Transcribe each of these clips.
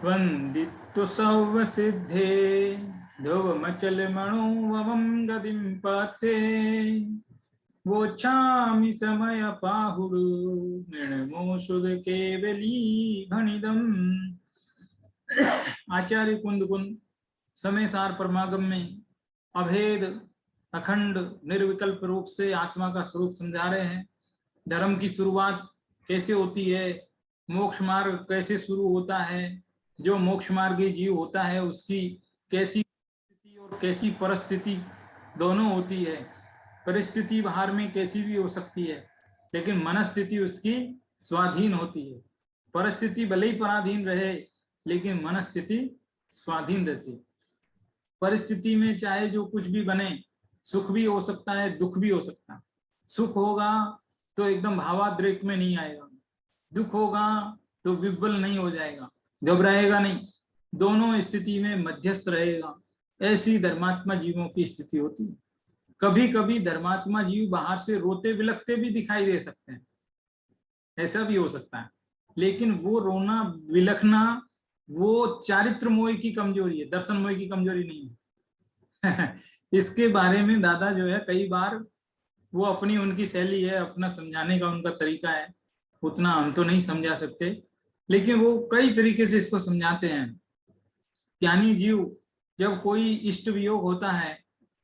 वंदित्तु सौवसिद्धे ध्रुवमचल मणोवमं गतिं पाते वोच्छामि समय पाहुरु निर्णमोषुद केवली भणिदम्। आचार्य कुंद कुंद समय सार परमागम में अभेद अखंड निर्विकल्प रूप से आत्मा का स्वरूप समझा रहे हैं। धर्म की शुरुआत कैसे होती है, मोक्ष मार्ग कैसे शुरू होता है, जो मोक्ष मार्गी जीव होता है उसकी कैसी स्थिति और कैसी परिस्थिति दोनों होती है। परिस्थिति बाहर में कैसी भी हो सकती है, लेकिन मनस्थिति उसकी स्वाधीन होती है। परिस्थिति भले ही पराधीन रहे, लेकिन मनस्थिति स्वाधीन रहती है। परिस्थिति में चाहे जो कुछ भी बने, सुख भी हो सकता है, दुख भी हो सकता है। सुख होगा तो एकदम भावाद्रेक में नहीं आएगा, दुख होगा तो विह्वल नहीं हो जाएगा, घबराएगा नहीं, दोनों स्थिति में मध्यस्थ रहेगा। ऐसी धर्मात्मा जीवों की स्थिति होती है। कभी कभी धर्मात्मा जीव बाहर से रोते बिलखते भी दिखाई दे सकते हैं, ऐसा भी हो सकता है, लेकिन वो रोना बिलखना वो चारित्र मोह की कमजोरी है, दर्शन मोह की कमजोरी नहीं है। इसके बारे में दादा जो है कई बार, वो अपनी उनकी शैली है, अपना समझाने का उनका तरीका है, उतना हम तो नहीं समझा सकते, लेकिन वो कई तरीके से इसको समझाते हैं। ज्ञानी जीव जब कोई इष्ट वियोग होता है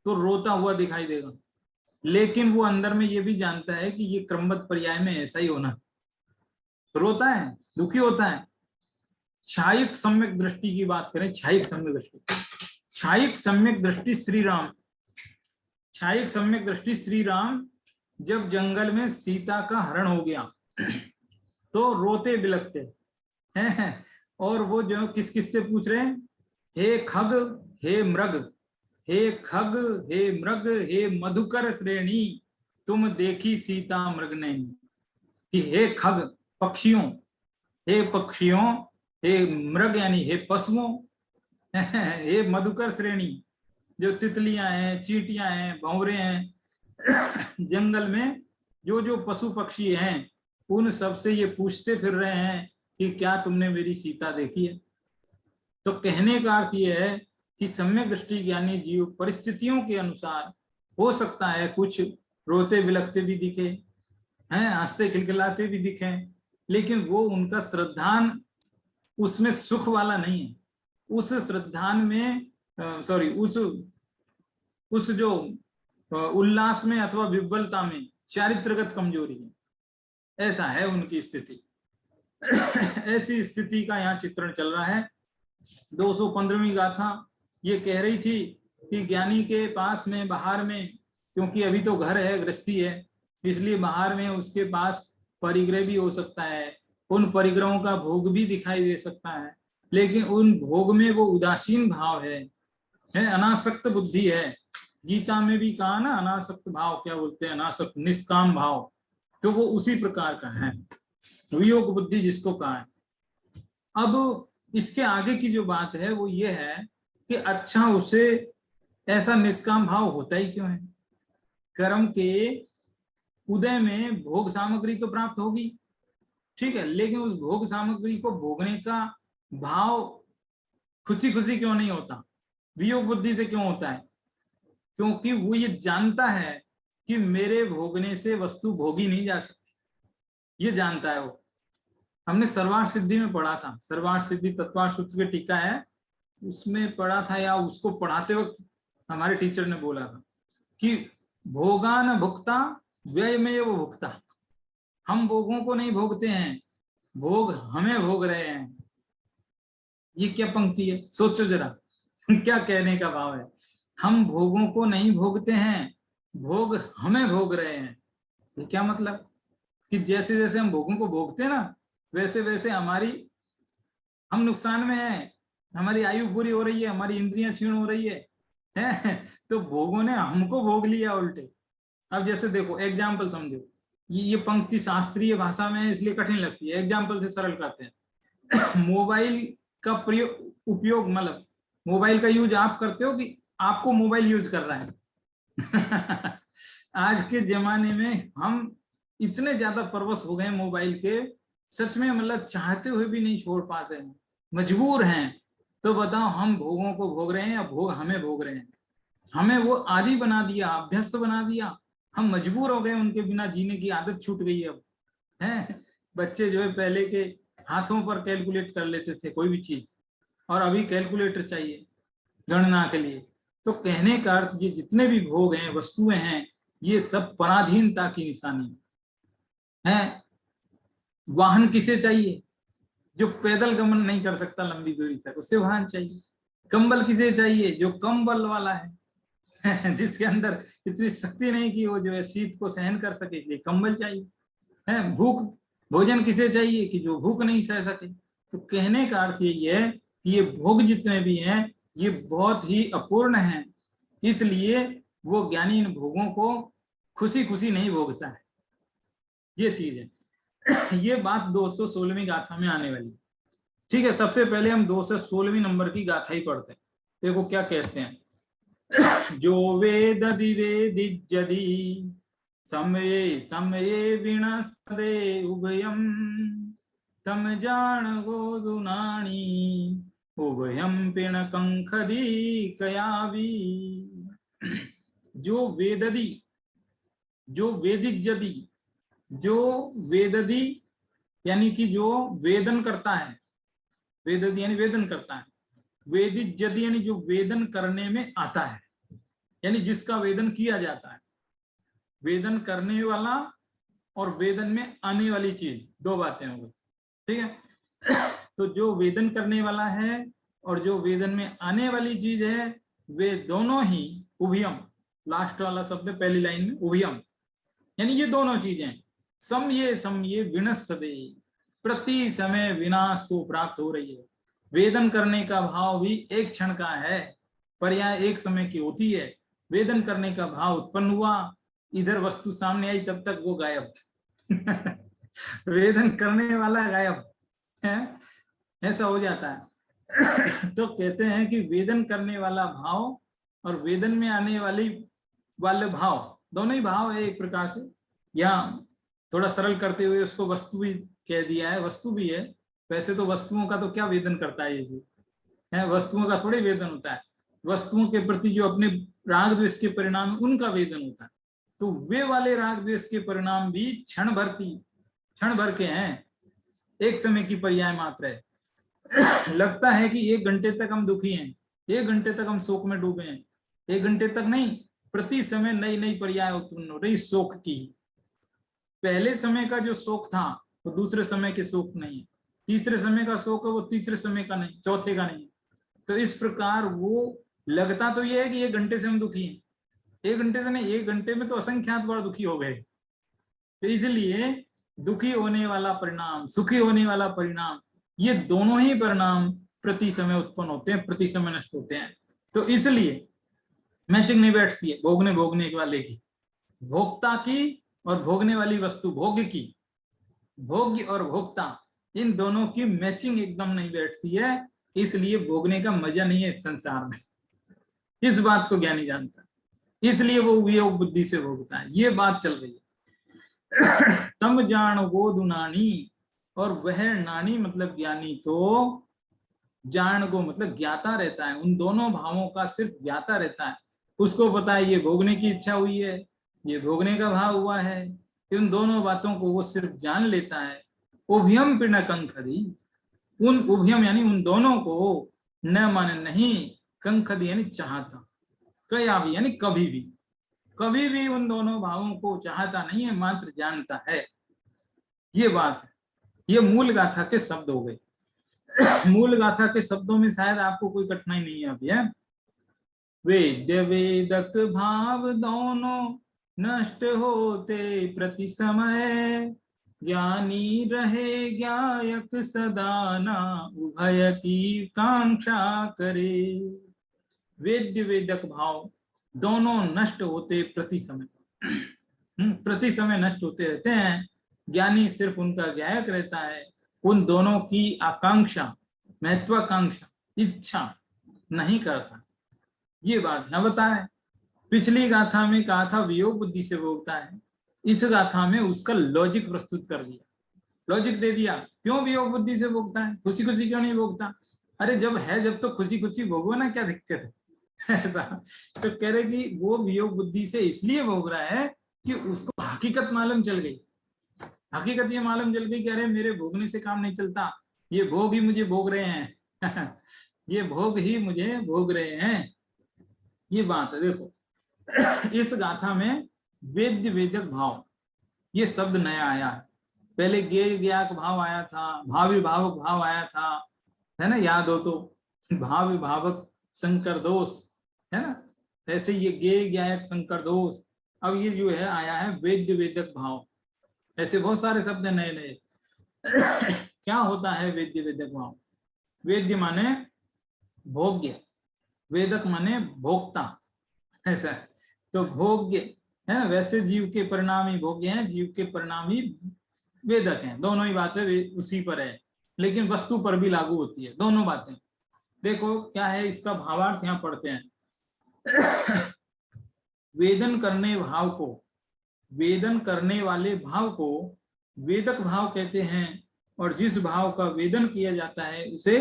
तो रोता हुआ दिखाई देगा, लेकिन वो अंदर में ये भी जानता है कि ये क्रमबद्ध पर्याय में ऐसा ही होना, रोता है, दुखी होता है। छायिक सम्यक दृष्टि की बात करें, छायिक सम्यक दृष्टि, छायिक सम्यक दृष्टि श्री राम, छायिक सम्यक दृष्टि श्री राम जब जंगल में सीता का हरण हो गया तो रोते बिलखते हैं, और वो जो किस किस से पूछ रहे हैं, हे खग हे मृग, हे खग हे मृग हे मधुकर श्रेणी, तुम देखी सीता मृग ने, कि हे खग पक्षियों, हे पक्षियों, हे मृग यानी हे पशुओं, हे मधुकर श्रेणी जो तितलियां हैं, चींटियां हैं, भंवरे हैं, जंगल में जो जो पशु पक्षी हैं उन सब से ये पूछते फिर रहे हैं कि क्या तुमने मेरी सीता देखी है। तो कहने का अर्थ ये है कि सम्यक दृष्टि ज्ञानी जीव परिस्थितियों के अनुसार हो सकता है कुछ रोते बिलखते भी दिखे हैं, हंसते खिलखिलाते भी दिखे, लेकिन वो उनका श्रद्धान उसमें सुख वाला नहीं है, उस श्रद्धान में सॉरी उस जो उल्लास में अथवा विह्वलता में चारित्रगत कमजोरी है, ऐसा है उनकी स्थिति। ऐसी स्थिति का यहाँ चित्रण चल रहा है। 215वीं गाथा ये कह रही थी कि ज्ञानी के पास में बाहर में, क्योंकि अभी तो घर है, गृहस्थी है, इसलिए बाहर में उसके पास परिग्रह भी हो सकता है, उन परिग्रहों का भोग भी दिखाई दे सकता है, लेकिन उन भोग में वो उदासीन भाव है, अनासक्त बुद्धि है। गीता में भी कहा ना, अनासक्त भाव क्या बोलते हैं, अनासक्त निष्काम भाव, तो वो उसी प्रकार का है, वियोग बुद्धि जिसको कहा है। अब इसके आगे की जो बात है वो ये है कि अच्छा उसे ऐसा निष्काम भाव होता ही क्यों है। कर्म के उदय में भोग सामग्री तो प्राप्त होगी, ठीक है, लेकिन उस भोग सामग्री को भोगने का भाव खुशी खुशी क्यों नहीं होता, वियोग बुद्धि से क्यों होता है? क्योंकि वो ये जानता है कि मेरे भोगने से वस्तु भोगी नहीं जा सकती, ये जानता है वो। हमने सर्वार्थ सिद्धि में पढ़ा था, सर्वार्थ सिद्धि तत्वार्थ सूत्र की टीका है, उसमें पढ़ा था, या उसको पढ़ाते वक्त हमारे टीचर ने बोला था कि भोगा न भुक्ता व्यय में वो भुक्ता, हम भोगों को नहीं भोगते हैं, भोग हमें भोग रहे हैं। ये क्या पंक्ति है, सोचो जरा। क्या कहने का भाव है, हम भोगों को नहीं भोगते हैं, भोग हमें भोग रहे हैं। ये क्या मतलब कि जैसे जैसे हम भोगों को भोगते हैं ना, वैसे वैसे हम नुकसान में हैं, हमारी आयु पूरी हो रही है, हमारी इंद्रियां क्षीण हो रही है, तो भोगों ने हमको भोग लिया उल्टे। अब जैसे देखो, एग्जाम्पल समझो, ये पंक्ति शास्त्रीय भाषा में इसलिए कठिन लगती है, एग्जाम्पल से सरल करते हैं। मोबाइल का उपयोग, मतलब मोबाइल का यूज आप करते हो कि आपको मोबाइल यूज कर रहा है? आज के जमाने में हम इतने ज्यादा परवश हो गए मोबाइल के, सच में मतलब चाहते हुए भी नहीं छोड़ पाते हैं। मजबूर हैं, तो बताओ हम भोगों को भोग रहे हैं या भोग हमें भोग रहे हैं? हमें वो आदी बना दिया, अभ्यस्त बना दिया, हम मजबूर हो गए, उनके बिना जीने की आदत छूट गई अब है। बच्चे जो है पहले के हाथों पर कैलकुलेट कर लेते थे कोई भी चीज, और अभी कैलकुलेटर चाहिए गणना के लिए। तो कहने का अर्थ ये जितने भी भोग हैं, वस्तुएं हैं, ये सब पराधीनता की निशानी है। वाहन किसे चाहिए? जो पैदल गमन नहीं कर सकता लंबी दूरी तक, उससे वाहन चाहिए। कंबल किसे चाहिए? जो कम बल वाला है जिसके अंदर इतनी शक्ति नहीं कि वो जो है शीत को सहन कर सके, इसलिए कंबल चाहिए है। भोजन किसे चाहिए? कि जो भूख नहीं सह सके। तो कहने का अर्थ यही है कि ये भोग जितने भी हैं ये बहुत ही अपूर्ण हैं, इसलिए वो ज्ञानी इन भोगों को खुशी खुशी नहीं भोगता है। ये चीज है। ये बात 216वीं गाथा में आने वाली। ठीक है, सबसे पहले हम 216वीं नंबर की गाथा ही पढ़ते हैं। देखो क्या कहते हैं। जो वेद वेदिजदि समये समये विनस्ते उभयम तम जान गोदुनानी उभयम पिण कंखदी कयावी। जो वेददी, जो वेदिजदि, जो वेददी यानी कि जो वेदन करता है, वेददी यानी वेदन करता है, वेदिजदि यानी जो वेदन करने में आता है, यानी जिसका वेदन किया जाता है। वेदन करने वाला और वेदन में आने वाली चीज, दो बातें हो गई। ठीक है। तो जो वेदन करने वाला है और जो वेदन में आने वाली चीज है, वे दोनों ही उभयम, लास्ट वाला शब्द पहली लाइन में उभयम, यानी ये दोनों चीजें समये विनश्यते, प्रति समय विनाश को प्राप्त हो रही है। वेदन करने का भाव भी एक क्षण का है, पर्याय एक समय की होती है। वेदन करने का भाव उत्पन्न हुआ, इधर वस्तु सामने आई, तब तक वो गायब। वेदन करने वाला गायब है, ऐसा हो जाता है। तो कहते हैं कि वेदन करने वाला भाव और वेदन में आने वाले भाव, दोनों ही भाव है एक प्रकार से। या थोड़ा सरल करते हुए उसको वस्तु भी कह दिया है, वस्तु भी है। वैसे तो वस्तुओं का तो क्या वेदन करता है ये है, वस्तुओं का थोड़ी वेदन होता है। वस्तुओं के प्रति जो अपने राग द्वेष के परिणाम, उनका वेदन होता है। तो वे वाले राग द्वेष के परिणाम भी क्षण भर के हैं, एक समय की पर्याय मात्र है। लगता है कि 1 घंटे तक हम दुखी हैं, 1 घंटे तक हम शोक में डूबे हैं, 1 घंटे तक नहीं, प्रति समय नई नई पर्याय उत्पन्न हो रही शोक की। पहले समय का जो शोक था वो दूसरे समय के शोक नहीं है, तीसरे समय का शोक है वो तीसरे समय का नहीं, चौथे का नहीं। तो इस प्रकार वो लगता तो ये है कि 1 घंटे से हम दुखी हैं, 1 घंटे से नहीं, 1 घंटे में तो असंख्यात बार दुखी हो गए। तो इसलिए दुखी होने वाला परिणाम, सुखी होने वाला परिणाम, ये दोनों ही परिणाम प्रति समय उत्पन्न होते हैं, प्रति समय नष्ट होते हैं। तो इसलिए मैचिंग नहीं बैठती है भोगने वाले की, भोक्ता की और भोगने वाली वस्तु, भोग्य की, भोग्य और भोक्ता, इन दोनों की मैचिंग एकदम नहीं बैठती है। इसलिए भोगने का मजा नहीं है इस संसार में, इस बात को ज्ञानी जानता है, इसलिए वो वियोग बुद्धि से भोगता है। ये बात चल रही है। तम जान गोदु नानी, और वह नानी मतलब ज्ञानी तो जान को मतलब ज्ञाता रहता है, उन दोनों भावों का सिर्फ ज्ञाता रहता है। उसको पता है ये भोगने की इच्छा हुई है, ये भोगने का भाव हुआ है, इन दोनों बातों को वो सिर्फ जान लेता है। उभयम पिण कंखदी, उन उभयम यानी उन दोनों को, न माने नहीं, कंखदी यानी चाहता, कया भी यानी कभी भी उन दोनों भावों को चाहता नहीं है, मात्र जानता है। ये बात है, ये मूल गाथा के शब्द हो गए। मूल गाथा के शब्दों में शायद आपको कोई कठिनाई नहीं है अभी है। वेद्य वेदक भाव दोनों नष्ट होते प्रति समय, ज्ञानी रहे ज्ञायक सदा ना उभय की कांक्षा करे। वेद्य वेदक भाव दोनों नष्ट होते प्रति समय, प्रति समय नष्ट होते रहते हैं। ज्ञानी सिर्फ उनका ज्ञायक रहता है, उन दोनों की आकांक्षा, महत्वाकांक्षा, इच्छा नहीं करता। ये बात है बताए। पिछली गाथा में कहा था वियोग बुद्धि से भोगता है, इस गाथा में उसका लॉजिक प्रस्तुत कर दिया, लॉजिक दे दिया क्यों वियोग बुद्धि से भोगता है, खुशी खुशी क्यों नहीं भोगता। अरे जब है, जब तो खुशी खुशी भोगो ना, क्या दिक्कत है। ऐसा तो कह रहे कि वो वियोग बुद्धि से इसलिए भोग रहा है कि उसको हकीकत मालूम चल गई। हकीकत ये मालूम चल गई कि अरे मेरे भोगने से काम नहीं चलता, ये भोग ही मुझे भोग रहे हैं। ये भोग ही मुझे भोग रहे हैं, ये बात है। देखो इस गाथा में वेद्य वेदक भाव ये शब्द नया आया है। पहले गेय ज्ञाक भाव आया था, भावी भावक भाव आया था, है ना, याद हो तो। भाव विभावक संकर दोष, है ना, ऐसे ये गेय ज्ञायक संकर दोष। अब ये जो है आया है वेद्य वेदक भाव। ऐसे बहुत सारे शब्द नए नए। क्या होता है वेद्य वेदक भाव? वेद्य माने भोग्य, वेदक माने भोक्ता, ऐसा। तो भोग्य है ना, वैसे जीव के परिणाम ही भोग्य हैं, जीव के परिणाम ही वेदक हैं। दोनों ही बातें उसी पर है, लेकिन वस्तु पर भी लागू होती है दोनों बातें। देखो क्या है इसका भावार्थ, यहाँ पढ़ते हैं। वेदन करने भाव को, वेदन करने वाले भाव को वेदक भाव कहते हैं, और जिस भाव का वेदन किया जाता है उसे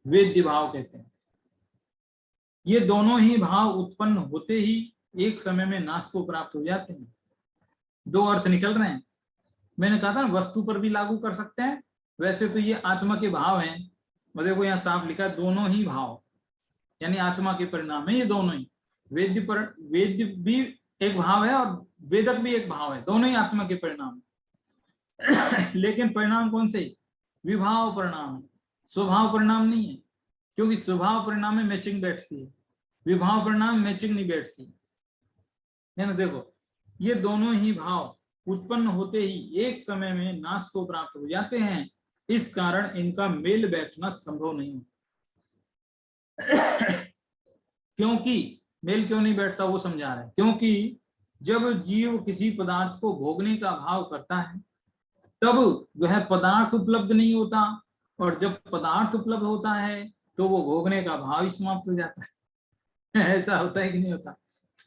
वेद्य भाव कहते हैं। ये दोनों ही भाव उत्पन्न होते ही एक समय में नाश को प्राप्त हो जाते हैं। दो अर्थ निकल रहे हैं। मैंने कहा था ना वस्तु पर भी लागू कर सकते हैं, वैसे तो ये आत्मा के भाव हैं। और देखो यहाँ साफ लिखा दोनों ही भाव, यानी आत्मा के परिणाम है ये दोनों ही। वेद्य पर, वेद्य भी एक भाव है और वेदक भी एक भाव है, दोनों ही आत्मा के परिणाम। लेकिन परिणाम कौन से? विभाव परिणाम है, स्वभाव परिणाम नहीं है। क्योंकि स्वभाव परिणाम में मैचिंग बैठती है, विभाव परिणाम मैचिंग नहीं बैठती, है ना। देखो ये दोनों ही भाव उत्पन्न होते ही एक समय में नाश को प्राप्त हो जाते हैं, इस कारण इनका मेल बैठना संभव नहीं। क्योंकि मेल क्यों नहीं बैठता वो समझा रहे हैं। क्योंकि जब जीव किसी पदार्थ को भोगने का भाव करता है तब वह पदार्थ उपलब्ध नहीं होता, और जब पदार्थ उपलब्ध होता है तो वो भोगने का भाव ही समाप्त हो जाता है। ऐसा होता है कि नहीं होता?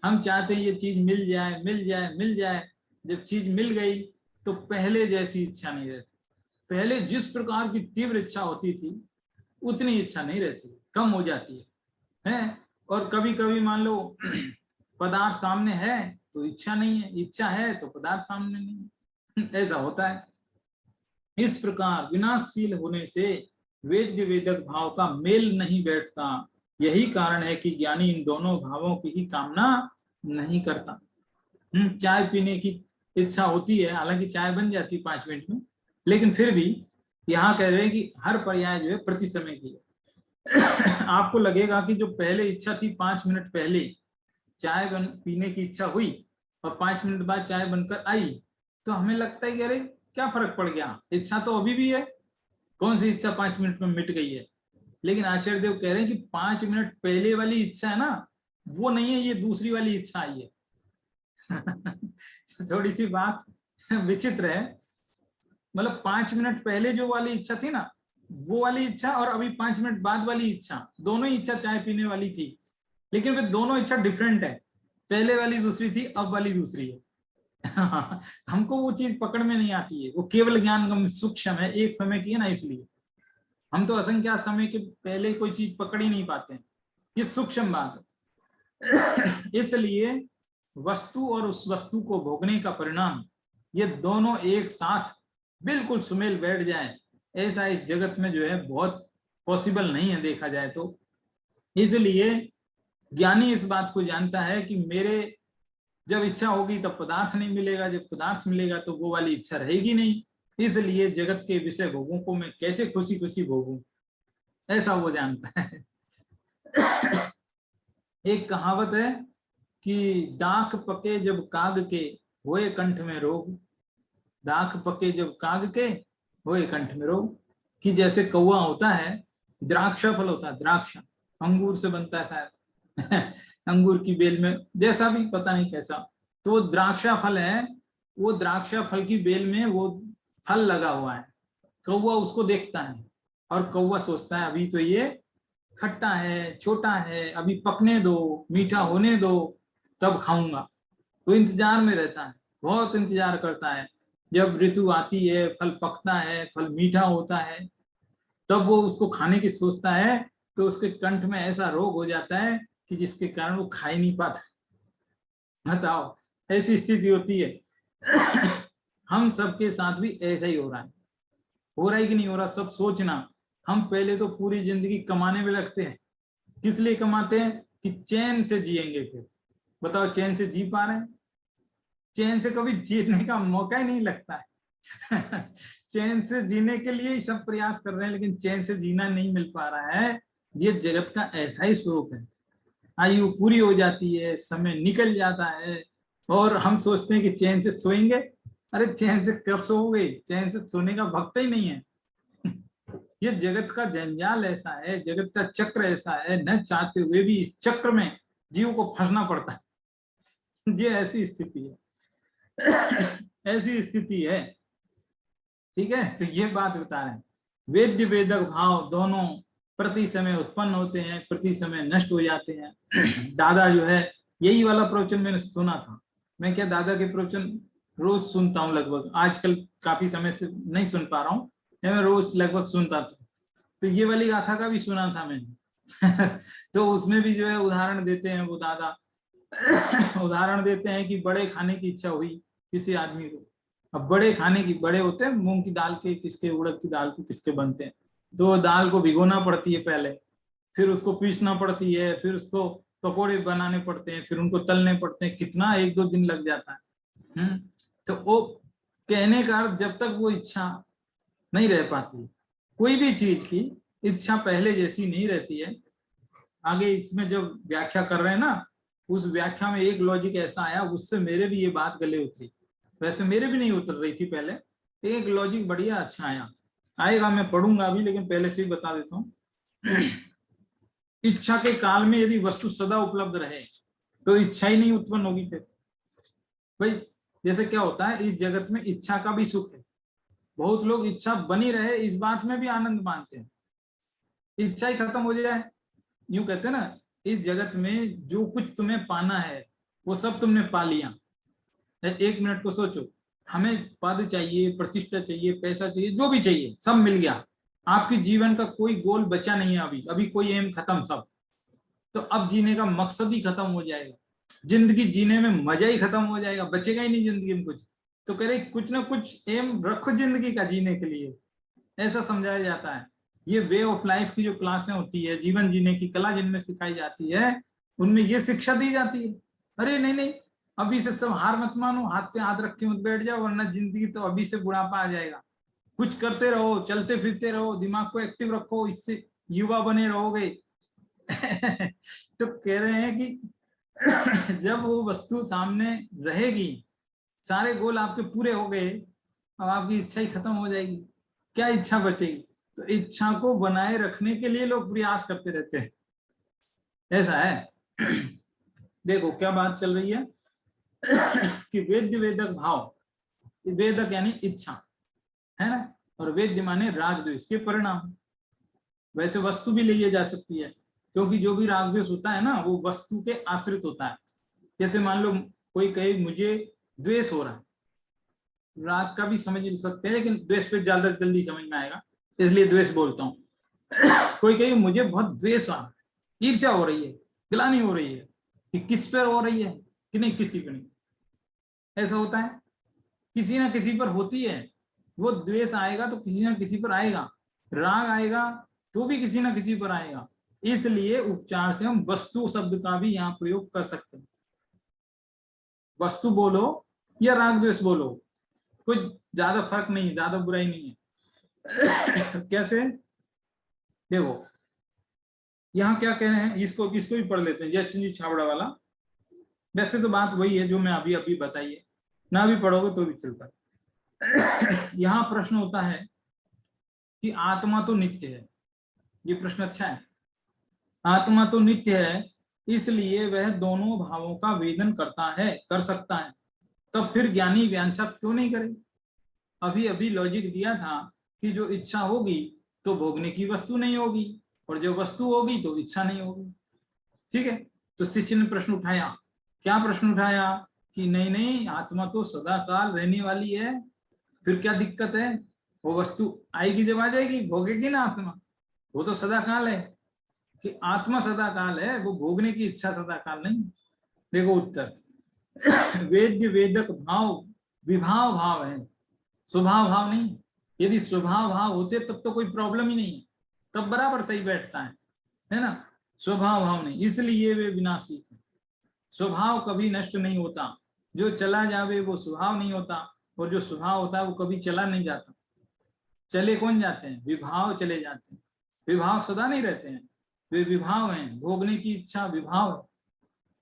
हम चाहते हैं ये चीज मिल जाए मिल जाए मिल जाए, जब चीज मिल गई तो पहले जैसी इच्छा नहीं रहती। पहले जिस प्रकार की तीव्र इच्छा होती थी उतनी इच्छा नहीं रहती, कम हो जाती है। और कभी कभी मान लो पदार्थ सामने है तो इच्छा नहीं है, इच्छा है तो पदार्थ सामने नहीं है। ऐसा होता है। इस प्रकार विनाशशील होने से वेद्य वेदक भाव का मेल नहीं बैठता। यही कारण है कि ज्ञानी इन दोनों भावों की ही कामना नहीं करता। चाय पीने की इच्छा होती है, हालांकि चाय बन जाती 5 मिनट में, लेकिन फिर भी यहाँ कह रहे हैं कि हर पर्याय जो है प्रति समय की है। आपको लगेगा कि जो पहले इच्छा थी 5 मिनट पहले चाय पीने की इच्छा हुई और 5 मिनट बाद चाय बनकर आई, तो हमें लगता है कि अरे क्या फर्क पड़ गया, इच्छा तो अभी भी है, कौन सी इच्छा 5 मिनट में मिट गई है। लेकिन आचार्य देव कह रहे हैं कि 5 मिनट पहले वाली इच्छा है ना, वो नहीं है, ये दूसरी वाली इच्छा आई है। थोड़ी सी बात विचित्र है। मतलब 5 मिनट पहले जो वाली इच्छा थी ना, वो वाली इच्छा, और अभी 5 मिनट बाद वाली इच्छा, दोनों ही इच्छा चाय पीने वाली थी, लेकिन वे दोनों इच्छा डिफरेंट है। पहले वाली दूसरी थी, अब वाली दूसरी है। हमको वो चीज पकड़ में नहीं आती है, वो केवल ज्ञान गम सूक्ष्म है, एक समय की है ना, इसलिए हम तो असंख्यात समय के पहले कोई चीज पकड़ ही नहीं पाते हैं। ये सूक्ष्म बात है। इसलिए वस्तु और उस वस्तु को भोगने का परिणाम, ये दोनों एक साथ बिल्कुल सुमेल बैठ जाए, ऐसा इस जगत में जो है बहुत पॉसिबल नहीं है देखा जाए तो। इसलिए ज्ञानी इस बात को जानता है कि मेरे जब इच्छा होगी तब पदार्थ नहीं मिलेगा, जब पदार्थ मिलेगा तो वो वाली इच्छा रहेगी नहीं, इसलिए जगत के विषय भोगों को मैं कैसे खुशी खुशी भोगूं, ऐसा वो जानता है। एक कहावत है कि दाख पके जब काग के होए कंठ में रोग, दाख पके जब काग के होए कंठ में रोग। कि जैसे कौवा होता है, द्राक्षा फल होता है, द्राक्षा अंगूर से बनता है शायद, अंगूर की बेल में, जैसा भी पता नहीं कैसा, तो वो द्राक्षा फल है, वो द्राक्षा फल की बेल में वो फल लगा हुआ है। कौवा उसको देखता है और कौवा सोचता है अभी तो ये खट्टा है, छोटा है, अभी पकने दो, मीठा होने दो, तब खाऊंगा। तो इंतजार में रहता है, बहुत इंतजार करता है। जब ऋतु आती है, फल पकता है, फल मीठा होता है, तब वो उसको खाने की सोचता है तो उसके कंठ में ऐसा रोग हो जाता है कि जिसके कारण वो खा ही नहीं पाता। बताओ, ऐसी स्थिति होती है। हम सबके साथ भी ऐसा ही हो रहा है कि नहीं हो रहा? सब सोचना, हम पहले तो पूरी जिंदगी कमाने में लगते हैं। किस लिए कमाते हैं? कि चैन से जिएंगे। फिर बताओ, चैन से जी पा रहे हैं? चैन से कभी जीने का मौका ही नहीं लगता है। चैन से जीने के लिए ही सब प्रयास कर रहे हैं, लेकिन चैन से जीना नहीं मिल पा रहा है। ये जगत का ऐसा ही स्वरूप है। आयु पूरी हो जाती है, समय निकल जाता है, और हम सोचते हैं कि चैन से सोएंगे। अरे चैन से कब सोओगे? चैन से सोने का वक्त ही नहीं है। ये जगत का जंजाल ऐसा है, जगत का चक्र ऐसा है, न चाहते हुए भी इस चक्र में जीव को फंसना पड़ता है। ये ऐसी स्थिति है। ऐसी स्थिति है। ठीक है, तो ये बात बता रहे हैं। वेद्य वेदक भाव दोनों प्रति समय उत्पन्न होते हैं, प्रति समय नष्ट हो जाते हैं। दादा जो है, यही वाला प्रवचन मैंने सुना था। मैं क्या दादा के प्रवचन रोज सुनता हूँ लगभग, आजकल काफी समय से नहीं सुन पा रहा हूँ, मैं रोज लगभग सुनता था। तो ये वाली गाथा का भी सुना था मैंने। तो उसमें भी जो है उदाहरण देते हैं वो दादा। उदाहरण देते हैं कि बड़े खाने की इच्छा हुई किसी आदमी को। अब बड़े खाने की, बड़े होते हैं मूंग की दाल के, किसके उड़द की दाल के, किसके बनते हैं। तो दाल को भिगोना पड़ती है पहले, फिर उसको पीसना पड़ती है, फिर उसको पकोड़े बनाने पड़ते हैं, फिर उनको तलने पड़ते हैं, कितना 1-2 दिन लग जाता है। तो वो कहने का अर्थ, जब तक वो इच्छा नहीं रह पाती, कोई भी चीज की इच्छा पहले जैसी नहीं रहती है। आगे इसमें जो व्याख्या कर रहे हैं ना, उस व्याख्या में एक लॉजिक ऐसा आया, उससे मेरे भी ये बात गले उतरी। वैसे मेरे भी नहीं उतर रही थी पहले, एक लॉजिक बढ़िया अच्छा आया। आएगा, मैं पढ़ूंगा अभी, लेकिन पहले से ही बता देता हूँ। इच्छा के काल में यदि वस्तु सदा उपलब्ध रहे तो इच्छा ही नहीं उत्पन्न होगी। फिर भाई, जैसे क्या होता है, इस जगत में इच्छा का भी सुख है। बहुत लोग इच्छा बनी रहे इस बात में भी आनंद मानते हैं, इच्छा ही खत्म हो जाए। यूं कहते हैं ना, इस जगत में जो कुछ तुम्हें पाना है वो सब तुमने पा लिया। 1 मिनट को सोचो, हमें पद चाहिए, प्रतिष्ठा चाहिए, पैसा चाहिए, जो भी चाहिए सब मिल गया। आपके जीवन का कोई गोल बचा नहीं है, अभी अभी कोई एम खत्म सब। तो अब जीने का मकसद ही खत्म हो जाएगा, जिंदगी जीने में मजा ही खत्म हो जाएगा, बचेगा ही नहीं जिंदगी में कुछ। तो कह रहे कुछ ना कुछ एम रखो जिंदगी का जीने के लिए, ऐसा समझाया जाता है। ये वे ऑफ लाइफ की जो क्लासें होती है, जीवन जीने की कला जिनमें सिखाई जाती है, उनमें ये शिक्षा दी जाती है। अरे नहीं नहीं, अभी से सब हार मत मानो, हाथ पे हाथ रख के मत बैठ जाओ, वरना जिंदगी तो अभी से बुढ़ापा आ जाएगा। कुछ करते रहो, चलते फिरते रहो, दिमाग को एक्टिव रखो, इससे युवा बने रहोगे। तो कह रहे हैं कि जब वो वस्तु सामने रहेगी, सारे गोल आपके पूरे हो गए, अब आपकी इच्छा ही खत्म हो जाएगी, क्या इच्छा बचेगी? तो इच्छा को बनाए रखने के लिए लोग प्रयास करते रहते हैं, ऐसा है। देखो क्या बात चल रही है। कि वेद्य वेदक भाव, वेदक यानी इच्छा है ना, और वेद्य माने राग द्वेष के परिणाम। वैसे वस्तु भी ली जा सकती है, क्योंकि जो भी राग द्वेष होता है ना, वो वस्तु के आश्रित होता है। जैसे मान लो कोई कहे मुझे द्वेष हो रहा है, राग का भी समझ सकते हैं, लेकिन द्वेष पे ज्यादा जल्दी समझ में आएगा, इसलिए द्वेष बोलता हूँ। कोई कहे मुझे बहुत द्वेष आ रहा है, ईर्ष्या हो रही है, गिलानी हो रही है, कि किस पर हो रही है? कि नहीं, किसी पर नहीं। ऐसा होता है, किसी ना किसी पर होती है। वो द्वेष आएगा तो किसी ना किसी पर आएगा, राग आएगा तो भी किसी ना किसी पर आएगा। इसलिए उपचार से हम वस्तु शब्द का भी यहाँ प्रयोग कर सकते हैं। वस्तु बोलो या राग द्वेष बोलो, कुछ ज्यादा फर्क नहीं, ज्यादा बुराई नहीं है। कैसे? देखो यहाँ क्या कह रहे हैं, इसको भी पढ़ लेते हैं, जयचंद जी छाबड़ा वाला। वैसे तो बात वही है जो मैं अभी अभी बताई है, ना भी पढ़ोगे तो भी चलता है। यहाँ प्रश्न होता है कि आत्मा तो नित्य है। ये प्रश्न अच्छा है। आत्मा तो नित्य है, इसलिए वह दोनों भावों का वेदन करता है, कर सकता है, तब फिर ज्ञानी व्यांछा क्यों नहीं करे? अभी अभी लॉजिक दिया था कि जो इच्छा होगी तो भोगने की वस्तु नहीं होगी, और जो वस्तु होगी तो इच्छा नहीं होगी। ठीक है, तो शिष्य ने प्रश्न उठाया। क्या प्रश्न उठाया? कि नहीं नहीं, आत्मा तो सदा काल रहने वाली है, फिर क्या दिक्कत है? वो वस्तु आएगी जब आ जाएगी, भोगेगी ना आत्मा। वो तो सदा काल है कि आत्मा सदा काल है, वो भोगने की इच्छा सदा काल नहीं। देखो उत्तर, वेद्य वेदक भाव विभाव भाव है, स्वभाव भाव नहीं। यदि स्वभाव भाव होते तब तो कोई प्रॉब्लम ही नहीं है, तब बराबर सही बैठता है ना। स्वभाव भाव नहीं, इसलिए वे विनाशी है। स्वभाव कभी नष्ट नहीं होता, जो चला जावे वो स्वभाव नहीं होता, और जो स्वभाव होता है वो कभी चला नहीं जाता। चले कौन जाते हैं? विभाव चले जाते हैं। विभाव सदा नहीं रहते हैं, वे विभाव हैं। भोगने की इच्छा विभाव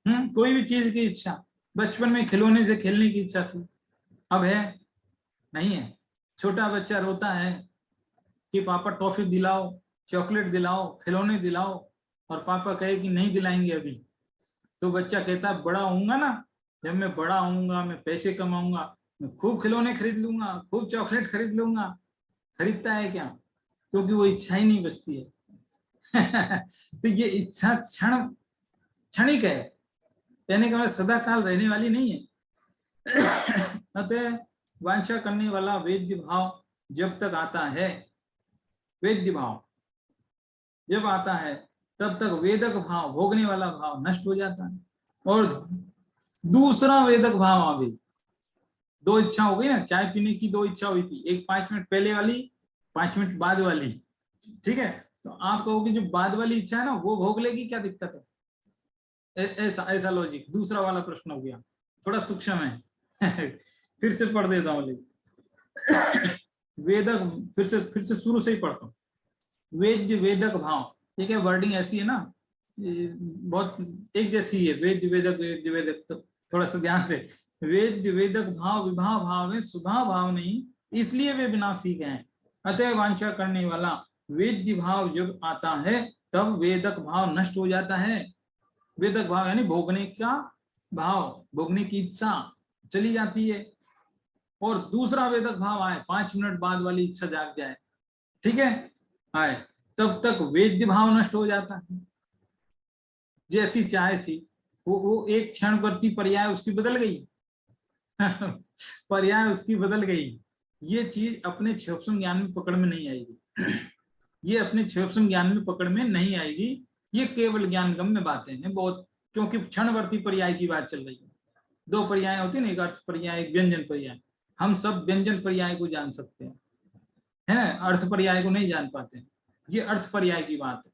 है। कोई भी चीज की इच्छा, बचपन में खिलौने से खेलने की इच्छा थी, अब है नहीं है। छोटा बच्चा रोता है कि पापा टॉफी दिलाओ, चॉकलेट दिलाओ, खिलौने दिलाओ, और पापा कहे कि नहीं दिलाएंगे अभी, तो बच्चा कहता है बड़ा होऊंगा ना, जब मैं बड़ा होऊंगा, मैं पैसे कमाऊंगा, मैं खूब खिलौने खरीद लूंगा, खूब चॉकलेट खरीद लूंगा। खरीदता है क्या? क्योंकि वो इच्छा ही नहीं बचती है। तो ये इच्छा क्षणिक है, कहने का मतलब सदा काल रहने वाली नहीं है। अतः वांछा करने वाला वेद्य भाव जब तक आता है, वेद्य भाव जब आता है तब तक वेदक भाव, भोगने वाला भाव नष्ट हो जाता है, और दूसरा वेदक भाव आ गई। दो इच्छा हो गई ना, चाय पीने की दो इच्छा हुई थी, एक 5 मिनट पहले वाली, 5 मिनट बाद वाली। ठीक है, तो आप कहोगे जो बाद वाली इच्छा है ना वो भोग लेगी, क्या दिक्कत है? ऐसा ऐसा लॉजिक। दूसरा वाला प्रश्न हो गया, थोड़ा सूक्ष्म है। फिर से पढ़ देता हूँ। वेदक, फिर से शुरू से ही पढ़ता हूँ। वेद्य वेदक भाव, ये क्या वर्डिंग ऐसी है ना, बहुत एक जैसी है, वेद्य वेदक वेद्य वेदक। तो थोड़ा सा ध्यान से, वेद्य वेदक भाव विभाव भाव है, स्वभाव भाव नहीं, इसलिए वे विनाशी हैं। अतः वांछा करने वाला वेद्य भाव जब आता है तब वेदक भाव नष्ट हो जाता है। वेदक भाव यानी भोगने का भाव, भोगने की इच्छा चली जाती है, और दूसरा वेदक भाव आए, 5 मिनट बाद वाली इच्छा जाग जाए, ठीक है, आए, तब तक वेद्य भाव नष्ट हो जाता है। जैसी चाय थी, वो एक क्षण वर्ती पर्याय उसकी बदल गई। पर्याय उसकी बदल गई। ये चीज अपने सूक्ष्म ज्ञान में पकड़ में नहीं आएगी। ये अपने सूक्ष्म ज्ञान में पकड़ में नहीं आएगी, ये केवल ज्ञान गम्य बातें हैं बहुत, क्योंकि क्षणवर्ती पर्याय की बात चल रही है। दो पर्याय होती है ना, एक अर्थ पर्याय, एक व्यंजन पर्याय। हम सब व्यंजन पर्याय को जान सकते हैं, अर्थ पर्याय को नहीं जान पाते हैं। ये अर्थ पर्याय की बात है।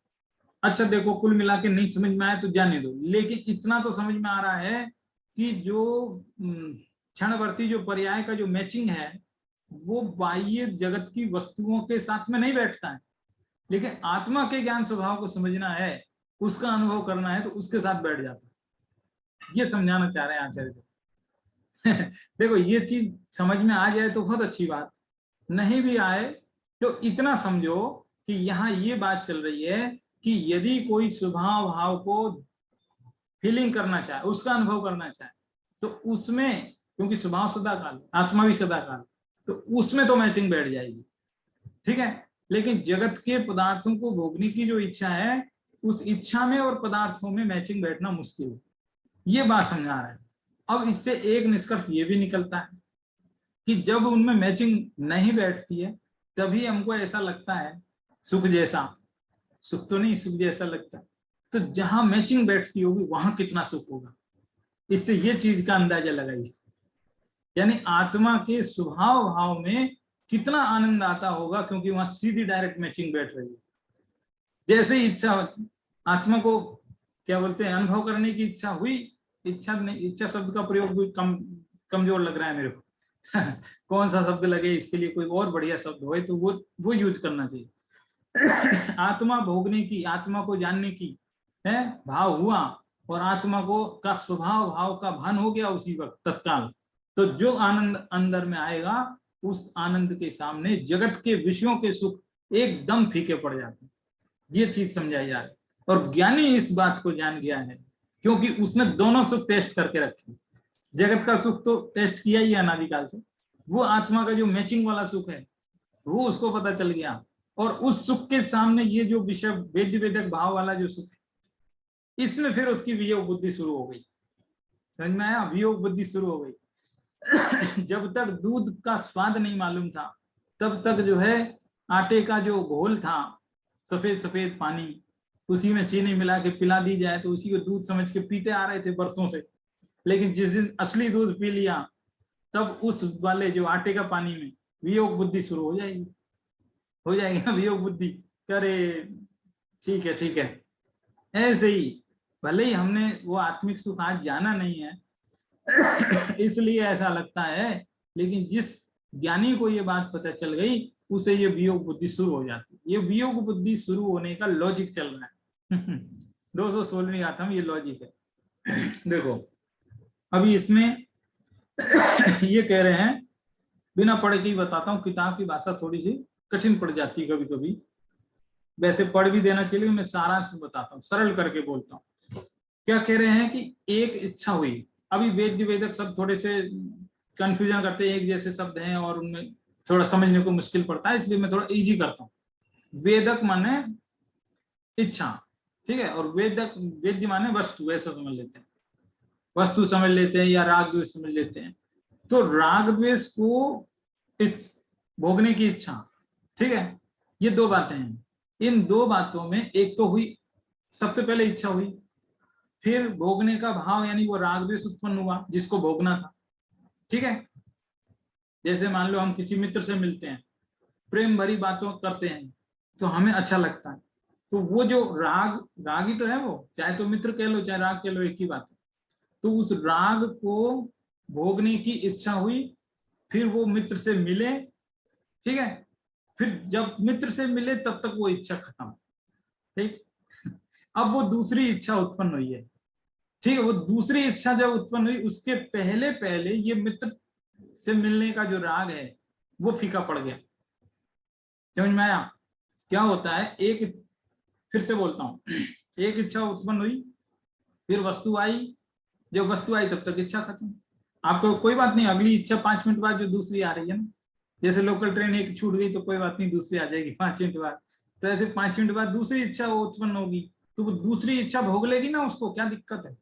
अच्छा देखो, कुल मिला के नहीं समझ में आया तो जाने दो, लेकिन इतना तो समझ में आ रहा है कि जो क्षणवर्ती जो पर्याय का जो मैचिंग है वो बाह्य जगत की वस्तुओं के साथ में नहीं बैठता है, लेकिन आत्मा के ज्ञान स्वभाव को समझना है, उसका अनुभव करना है, तो उसके साथ बैठ जाता है। ये समझाना चाह रहे हैं आचार्य। देखो ये चीज समझ में आ जाए तो बहुत अच्छी बात, नहीं भी आए तो इतना समझो कि यहाँ ये बात चल रही है कि यदि कोई स्वभाव भाव को फीलिंग करना चाहे, उसका अनुभव करना चाहे, तो उसमें, क्योंकि स्वभाव सदा काल, आत्मा भी सदा काल, तो उसमें तो मैचिंग बैठ जाएगी, ठीक है। लेकिन जगत के पदार्थों को भोगने की जो इच्छा है, उस इच्छा में और पदार्थों में मैचिंग बैठना मुश्किल है, ये बात समझा रहा है। अब इससे एक निष्कर्ष ये भी निकलता है कि जब उनमें मैचिंग नहीं बैठती है तभी हमको ऐसा लगता है सुख जैसा, सुख तो नहीं, सुख जैसा लगता है। तो जहां मैचिंग बैठती होगी वहां कितना सुख होगा, इससे ये चीज का अंदाजा लगाइए। यानी आत्मा के स्वभाव भाव में कितना आनंद आता होगा, क्योंकि वहां सीधी डायरेक्ट मैचिंग बैठ रही है। जैसे ही इच्छा, आत्मा को क्या बोलते हैं, अनुभव करने की इच्छा हुई, इच्छा नहीं, इच्छा शब्द का प्रयोग भी कमजोर लग रहा है मेरे को। कौन सा शब्द लगे इसके लिए, कोई और बढ़िया शब्द हो तो वो यूज करना चाहिए। आत्मा भोगने की, आत्मा को जानने की है भाव हुआ, और आत्मा को का स्वभाव भाव का भान हो गया उसी वक्त तत्काल, तो जो आनंद अंदर में आएगा, उस आनंद के सामने जगत के विषयों के सुख एकदम फीके पड़ जाते हैं। ये चीज समझाई जा रही, और ज्ञानी इस बात को जान गया है, क्योंकि उसने दोनों सुख टेस्ट करके रखे। जगत का सुख तो टेस्ट किया ही अनादिकाल से, वो आत्मा का जो मैचिंग वाला सुख है वो उसको पता चल गया, और उस सुख के सामने ये जो विषय वेद्य वेदक भाव वाला जो सुख है, इसमें फिर उसकी वियोग बुद्धि शुरू हो गई। समझ में आया? वियोग बुद्धि शुरू हो गई। जब तक दूध का स्वाद नहीं मालूम था, तब तक जो है आटे का जो घोल था, सफेद सफेद पानी, उसी में चीनी मिला के पिला दी जाए तो उसी को दूध समझ के पीते आ रहे थे बरसों से। लेकिन जिस दिन असली दूध पी लिया, तब उस वाले जो आटे का पानी में वियोग बुद्धि शुरू हो जाएगी, हो जाएगी ना वियोग बुद्धि, करे ठीक है ठीक है। ऐसे ही भले ही हमने वो आत्मिक सुख आज जाना नहीं है इसलिए ऐसा लगता है, लेकिन जिस ज्ञानी को ये बात पता चल गई उसे ये वियोग बुद्धि शुरू हो जाती है। ये वियोग बुद्धि शुरू होने का लॉजिक चल रहा है 216वीं गाथा में ये लॉजिक है। देखो अभी इसमें ये कह रहे हैं, बिना पढ़े के ही बताता हूँ, किताब की भाषा थोड़ी सी कठिन पड़ जाती है कभी कभी, वैसे पढ़ भी देना चाहिए, मैं सारांश बताता हूँ, सरल करके बोलता हूँ। क्या कह रहे हैं कि एक इच्छा हुई, अभी वेद वेदक सब थोड़े से कंफ्यूजन करते हैं, एक जैसे शब्द हैं और उनमें थोड़ा समझने को मुश्किल पड़ता है, इसलिए मैं थोड़ा इजी करता हूँ। वेदक माने इच्छा, ठीक है, और वेदक वेद्य माने वस्तु, ऐसा समझ लेते हैं, वस्तु समझ लेते हैं या राग द्वेष समझ लेते हैं। तो राग द्वेष को भोगने की इच्छा, ठीक है, ये दो बातें हैं। इन दो बातों में एक तो हुई, सबसे पहले इच्छा हुई, फिर भोगने का भाव यानी वो राग द्वेष उत्पन्न हुआ जिसको भोगना था, ठीक है। जैसे मान लो हम किसी मित्र से मिलते हैं, प्रेम भरी बातों करते हैं तो हमें अच्छा लगता है, तो वो जो राग ही तो है वो, चाहे तो मित्र कह लो चाहे राग कह लो, एक ही बात है। तो उस राग को भोगने की इच्छा हुई, फिर वो मित्र से मिले, ठीक है, फिर जब मित्र से मिले तब तक वो इच्छा खत्म, ठीक। अब वो दूसरी इच्छा उत्पन्न हुई है, ठीक है, वो दूसरी इच्छा जब उत्पन्न हुई उसके पहले पहले ये मित्र से मिलने का जो राग है वो फीका पड़ गया। समझ में आया? क्या होता है, एक, फिर से बोलता हूं, एक इच्छा उत्पन्न हुई, फिर वस्तु आई, जब वस्तु आई तब तक इच्छा खत्म। आपको कोई बात नहीं, अगली इच्छा 5 मिनट बाद जो दूसरी आ रही है ना, जैसे लोकल ट्रेन एक छूट गई तो कोई बात नहीं, दूसरी आ जाएगी 5 मिनट बाद, तो ऐसे 5 मिनट बाद दूसरी इच्छा उत्पन्न होगी, तो वो दूसरी इच्छा भोग लेगी ना उसको, क्या दिक्कत है?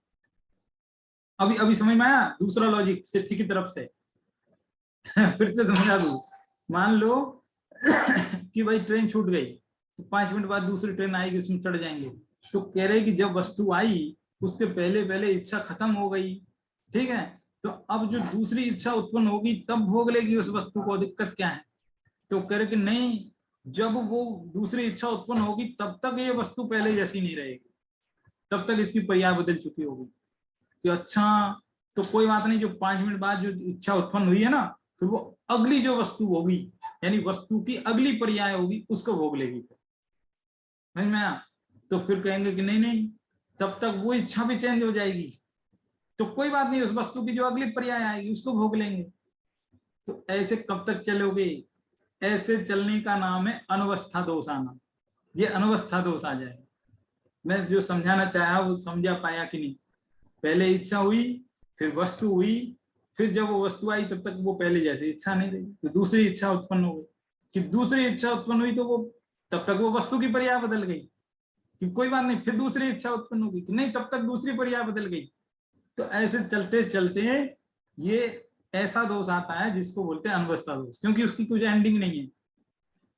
अभी अभी समझ में आया दूसरा लॉजिक शिक्षक की तरफ से? फिर से समझा दू, मान लो कि भाई ट्रेन छूट गई, तो 5 मिनट बाद दूसरी ट्रेन आएगी, उसमें चढ़ जाएंगे, तो कह रहे कि जब वस्तु आई उसके पहले पहले इच्छा खत्म हो गई, ठीक है, तो अब जो दूसरी इच्छा उत्पन्न होगी तब भोग लेगी उस वस्तु को, दिक्कत क्या है? तो कह रहे कि नहीं, जब वो दूसरी इच्छा उत्पन्न होगी तब तक ये वस्तु पहले जैसी नहीं रहेगी, तब तक इसकी पर्याय बदल चुकी होगी। कि अच्छा, तो कोई बात नहीं, जो 5 मिनट बाद जो इच्छा उत्पन्न हुई है ना, तो वो अगली जो वस्तु होगी यानी वस्तु की अगली पर्याय होगी उसको भोग लेगी। समझ में आया? तो फिर कहेंगे कि नहीं नहीं, तब तक वो इच्छा भी चेंज हो जाएगी, तो कोई बात नहीं, उस वस्तु की जो अगली पर्याय आएगी उसको भोग लेंगे। तो ऐसे कब तक चलोगे? ऐसे चलने का नाम है अनवस्था दोष आना। ये अनवस्था दोष आ जाएगा। मैं जो समझाना चाहा वो समझा पाया कि नहीं? पहले इच्छा हुई, फिर वस्तु हुई, फिर जब वो वस्तु आई तब तक वो पहले जैसे इच्छा नहीं रही, तो दूसरी इच्छा उत्पन्न हो गई। कि दूसरी इच्छा उत्पन्न हुई तो वो तब तक वो वस्तु की पर्याय बदल गई, कि कोई बात नहीं, फिर दूसरी इच्छा उत्पन्न होगी, कि नहीं तब तक दूसरी पर्याय बदल गई। तो ऐसे चलते चलते ये ऐसा दोष आता है जिसको बोलते हैं अनवस्था दोष, क्योंकि उसकी कोई एंडिंग नहीं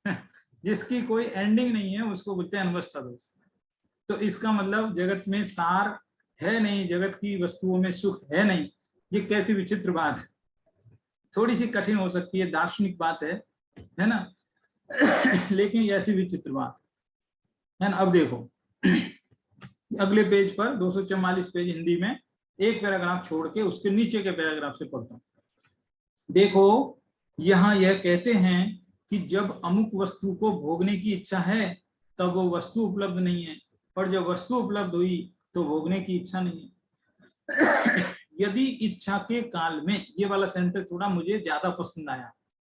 है जिसकी कोई एंडिंग नहीं है उसको बोलते हैं अनवस्था दोष। तो इसका मतलब जगत में सार है नहीं, जगत की वस्तुओं में सुख है नहीं। ये कैसी विचित्र बात है, थोड़ी सी कठिन हो सकती है, दार्शनिक बात है ना लेकिन ऐसी विचित्र बात है ना। अब देखो अगले पेज पर 244 पेज हिंदी में एक पैराग्राफ छोड़ के उसके नीचे के पैराग्राफ से पढ़ता हूं। देखो यहां यह कहते हैं कि जब अमुक वस्तु को भोगने की इच्छा है तब वो वस्तु उपलब्ध नहीं है, और जब वस्तु उपलब्ध हुई तो भोगने की इच्छा नहीं है यदि इच्छा के काल में, ये वाला सेंटेंस थोड़ा मुझे ज्यादा पसंद आया,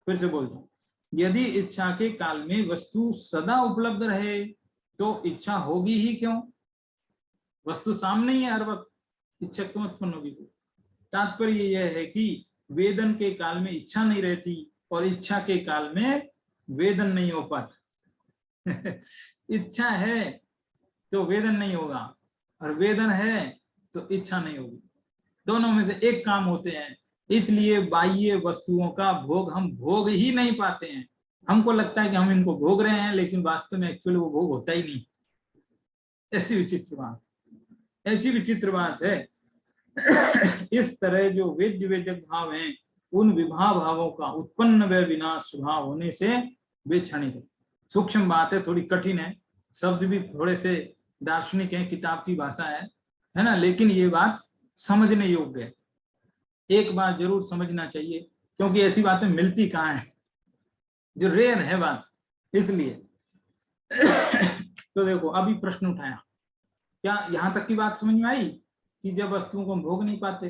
फिर से बोलता हूं, यदि इच्छा के काल में वस्तु सदा उपलब्ध रहे तो इच्छा होगी ही क्यों? वस्तु सामने ही है हर वक्त, इच्छा क्यों उत्पन्न होगी? तात्पर्य यह है कि वेदन के काल में इच्छा नहीं रहती और इच्छा के काल में वेदन नहीं हो पाता इच्छा है तो वेदन नहीं होगा, और वेदन है तो इच्छा नहीं होगी, दोनों में से एक काम होते हैं। इसलिए बाह्य वस्तुओं का भोग हम भोग ही नहीं पाते हैं, हमको लगता है कि हम इनको भोग रहे हैं, लेकिन वास्तव में एक्चुअली वो भोग होता ही नहीं। ऐसी विचित्र बात, ऐसी विचित्र बात है। इस तरह जो वेद्य वेदक भाव हैं, उन विभा भावों का उत्पन्न व विनाश स्वभाव होने से वे क्षणिक है। सूक्ष्म बात है, थोड़ी कठिन है, शब्द भी थोड़े से दार्शनिक है, किताब की भाषा है ना, लेकिन ये बात समझने योग्य है, एक बार जरूर समझना चाहिए, क्योंकि ऐसी बातें मिलती कहाँ है, जो रेयर है बात, इसलिए। तो देखो, अभी प्रश्न उठाया, क्या यहां तक की बात समझ में आई कि जब वस्तुओं को हम भोग नहीं पाते,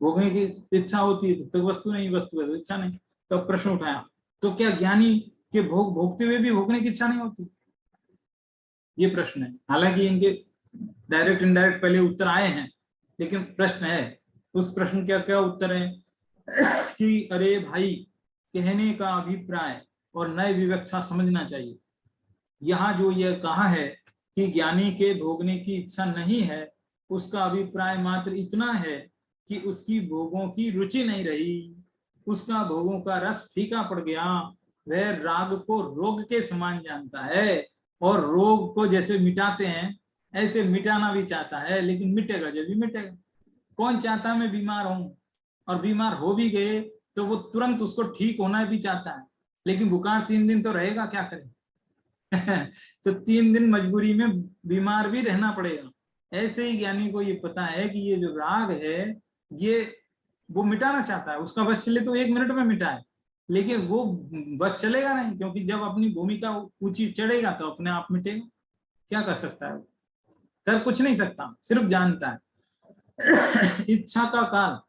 भोगने की इच्छा होती है तो वस्तु नहीं, वस्तु है तो इच्छा नहीं। तो प्रश्न उठाया, तो क्या ज्ञानी के भोग भोगते हुए भी भोगने की इच्छा नहीं होती? ये प्रश्न है। हालांकि इनके डायरेक्ट इनडायरेक्ट पहले उत्तर आए हैं, लेकिन प्रश्न है, उस प्रश्न का क्या उत्तर है कि अरे भाई, कहने का अभिप्राय और नए विवक्षा समझना चाहिए। यहाँ जो यह कहा है कि ज्ञानी के भोगने की इच्छा नहीं है, उसका अभिप्राय मात्र इतना है कि उसकी भोगों की रुचि नहीं रही, उसका भोगों का रस फीका पड़ गया, वह राग को रोग के समान जानता है, और रोग को जैसे मिटाते हैं ऐसे मिटाना भी चाहता है, लेकिन मिटेगा जब भी मिटेगा। कौन चाहता मैं बीमार हूं, और बीमार हो भी गए तो वो तुरंत उसको ठीक होना भी चाहता है, लेकिन बुखार 3 दिन तो रहेगा, क्या करें। तो 3 दिन मजबूरी में बीमार भी रहना पड़ेगा। ऐसे ही ज्ञानी को ये पता है कि ये जो राग है, ये वो मिटाना चाहता है, उसका बस चले तो 1 मिनट में मिटाए, लेकिन वो बस चलेगा नहीं, क्योंकि जब अपनी भूमिका ऊंची चढ़ेगा तो अपने आप मिटेगा। क्या कर सकता है, कर कुछ नहीं सकता, सिर्फ जानता है। इच्छा का काल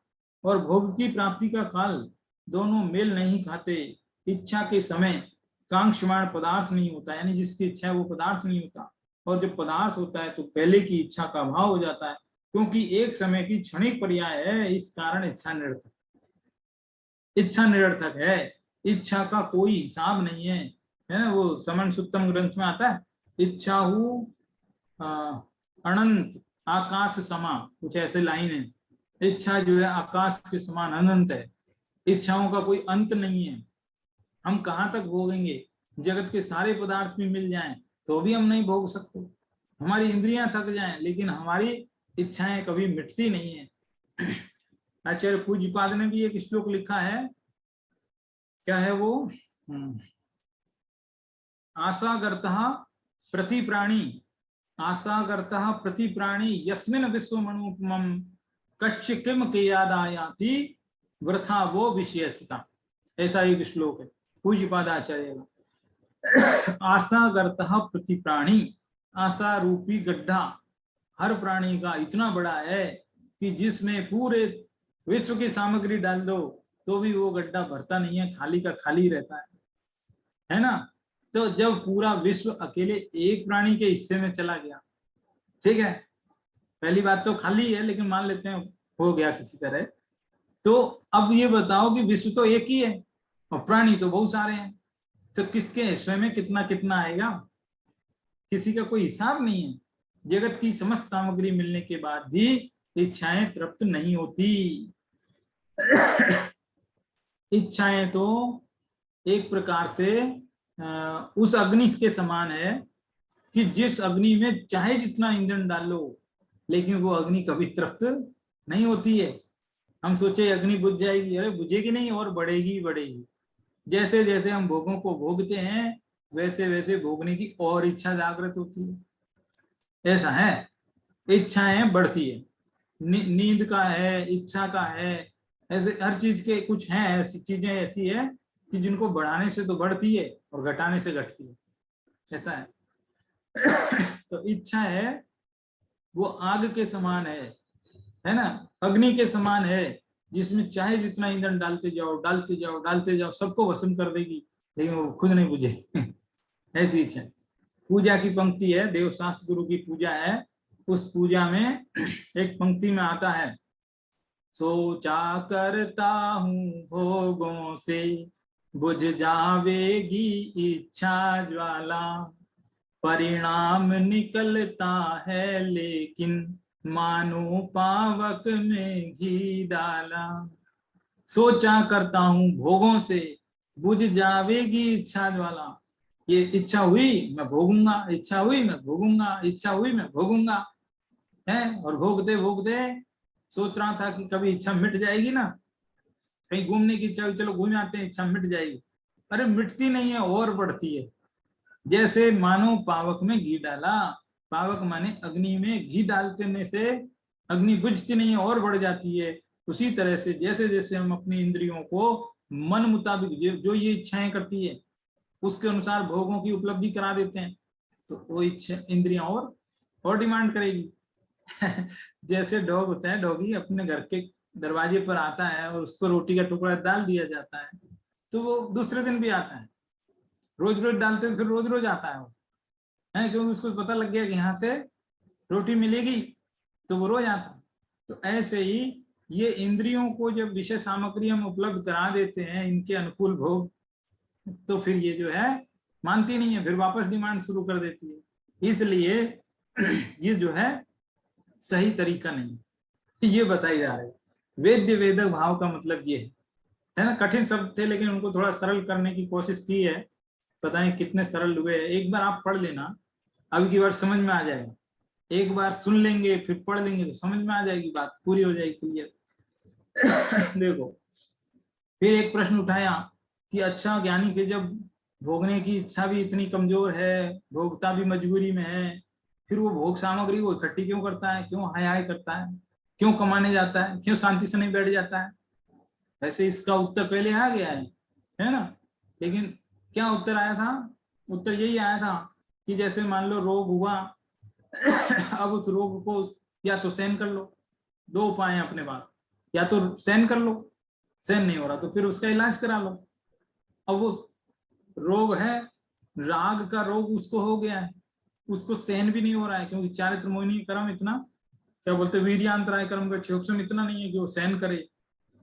और भोग की प्राप्ति का काल दोनों मेल नहीं खाते। इच्छा के समय कांक्षमाण पदार्थ नहीं होता, यानी जिसकी इच्छा है वो पदार्थ नहीं होता, और जब पदार्थ होता है तो पहले की इच्छा का अभाव हो जाता है, क्योंकि एक समय की क्षणिक पर्याय है, इस कारण इच्छा निरर्थक, इच्छा निरर्थक है। इच्छा का कोई हिसाब नहीं है, है ना, वो समन सुत्तम ग्रंथ में आता है, इच्छा हूँ अनंत आकाश समा, कुछ ऐसे लाइन है। इच्छा जो है आकाश के समान अनंत है, इच्छाओं का कोई अंत नहीं है। हम कहाँ तक भोगेंगे, जगत के सारे पदार्थ भी मिल जाएं तो भी हम नहीं भोग सकते, हमारी इंद्रियां थक जाएं, लेकिन हमारी इच्छाएं कभी मिटती नहीं है। आचार्य पूज्यपाद ने भी एक श्लोक लिखा है, क्या है वो, आशागर्तः प्रति प्राणी, आशागर्तः प्रति प्राणी यस्मिन् विश्वमनुपमं कच्य किम कियादायाति वृथा वो विषयस्ता। ऐसा एक श्लोक है पूज्यपाद आचार्य का। आशागर्तः प्रति प्राणी, आशा रूपी गड्ढा हर प्राणी का इतना बड़ा है कि जिसमें पूरे विश्व की सामग्री डाल दो तो भी वो गड्ढा भरता नहीं है, खाली का खाली रहता है ना। तो जब पूरा विश्व अकेले एक प्राणी के हिस्से में चला गया, ठीक है, पहली बात तो खाली है, लेकिन मान लेते हैं हो गया किसी तरह, तो अब ये बताओ कि विश्व तो एक ही है और प्राणी तो बहुत सारे हैं, तो किसके हिस्से में कितना कितना आएगा, किसी का कोई हिसाब नहीं है। जगत की समस्त सामग्री मिलने के बाद भी इच्छाएं तृप्त नहीं होती। इच्छाएं तो एक प्रकार से उस अग्नि के समान है कि जिस अग्नि में चाहे जितना ईंधन डालो, लेकिन वो अग्नि कभी तृप्त नहीं होती है। हम सोचे अग्नि बुझ जाएगी, अरे बुझेगी नहीं, और बढ़ेगी बढ़ेगी। जैसे जैसे हम भोगों को भोगते हैं वैसे वैसे भोगने की और इच्छा जागृत होती है। ऐसा है, इच्छाएं बढ़ती है, नींद का है, इच्छा का है, ऐसे हर चीज के कुछ हैं, ऐसी चीजें ऐसी है कि जिनको बढ़ाने से तो बढ़ती है और घटाने से घटती है, ऐसा है। तो इच्छा है वो आग के समान है ना, अग्नि के समान है, जिसमें चाहे जितना ईंधन डालते जाओ डालते जाओ डालते जाओ सबको भस्म कर देगी, लेकिन वो खुद नहीं बुझे। ऐसी इच्छा। पूजा की पंक्ति है, देवशास्त्र गुरु की पूजा है, उस पूजा में एक पंक्ति में आता है, सोचा करता हूँ भोगों से बुझ जावेगी इच्छा ज्वाला, परिणाम निकलता है लेकिन मानो पावक में घी डाला। सोचा करता हूँ भोगों से बुझ जावेगी इच्छा ज्वाला। ये इच्छा हुई मैं भोगूंगा, इच्छा हुई मैं भोगूंगा, इच्छा हुई मैं भोगूंगा, है। और भोगते भोगते सोच रहा था कि कभी इच्छा मिट जाएगी ना, कहीं घूमने की इच्छा हुई, चलो घूम आते हैं, इच्छा मिट जाएगी। अरे मिटती नहीं है, और बढ़ती है। जैसे मानो पावक में घी डाला, पावक माने अग्नि में घी डालने से अग्नि बुझती नहीं है, और बढ़ जाती है। उसी तरह से जैसे जैसे हम अपनी इंद्रियों को मन मुताबिक जो ये इच्छाएं करती है उसके अनुसार भोगों की उपलब्धि करा देते हैं, तो वो इच्छा इंद्रियां और डिमांड करेगी। जैसे डॉग होता है, डॉगी अपने घर के दरवाजे पर आता है और उसको रोटी का टुकड़ा डाल दिया जाता है, तो वो दूसरे दिन भी आता है। रोज रोज डालते तो फिर रोज रोज आता है वो, है, क्योंकि उसको पता लग गया कि यहाँ से रोटी मिलेगी, तो वो रोज आता है। तो ऐसे ही ये इंद्रियों को जब विषय सामग्री हम उपलब्ध करा देते हैं इनके अनुकूल भोग, तो फिर ये जो है मानती नहीं है, फिर वापस डिमांड शुरू कर देती है। इसलिए ये जो है सही तरीका नहीं, ये बताई जा रही। वेद्य वेदक भाव का मतलब ये है ना। कठिन शब्द थे लेकिन उनको थोड़ा सरल करने की कोशिश की है, पता नहीं कितने सरल हुए। एक बार आप पढ़ लेना, अब की बार समझ में आ जाएगा। एक बार सुन लेंगे फिर पढ़ लेंगे तो समझ में आ जाएगी, बात पूरी हो जाएगी क्लियर। देखो, फिर एक प्रश्न उठाया कि अच्छा ज्ञानी के जब भोगने की इच्छा भी इतनी कमजोर है, भोगता भी मजबूरी में है, फिर वो भोग सामग्री वो इकट्ठी क्यों करता है, क्यों हाय हाय करता है, क्यों कमाने जाता है, क्यों शांति से नहीं बैठ जाता है। वैसे इसका उत्तर पहले आ गया है ना। लेकिन क्या उत्तर आया था? उत्तर यही आया था कि जैसे मान लो रोग हुआ, अब उस रोग को या तो सहन कर लो, दो उपाय हैं अपने पास, या तो सहन कर लो, सहन नहीं हो रहा तो फिर उसका इलाज करा लो। अब वो रोग है, राग का रोग उसको हो गया है, उसको सहन भी नहीं हो रहा है, क्योंकि चारित्र मोहिनी कर्म इतना, क्या बोलते, वीर्यांतराय कर्म का क्षोभम इतना नहीं है कि वो सहन करे,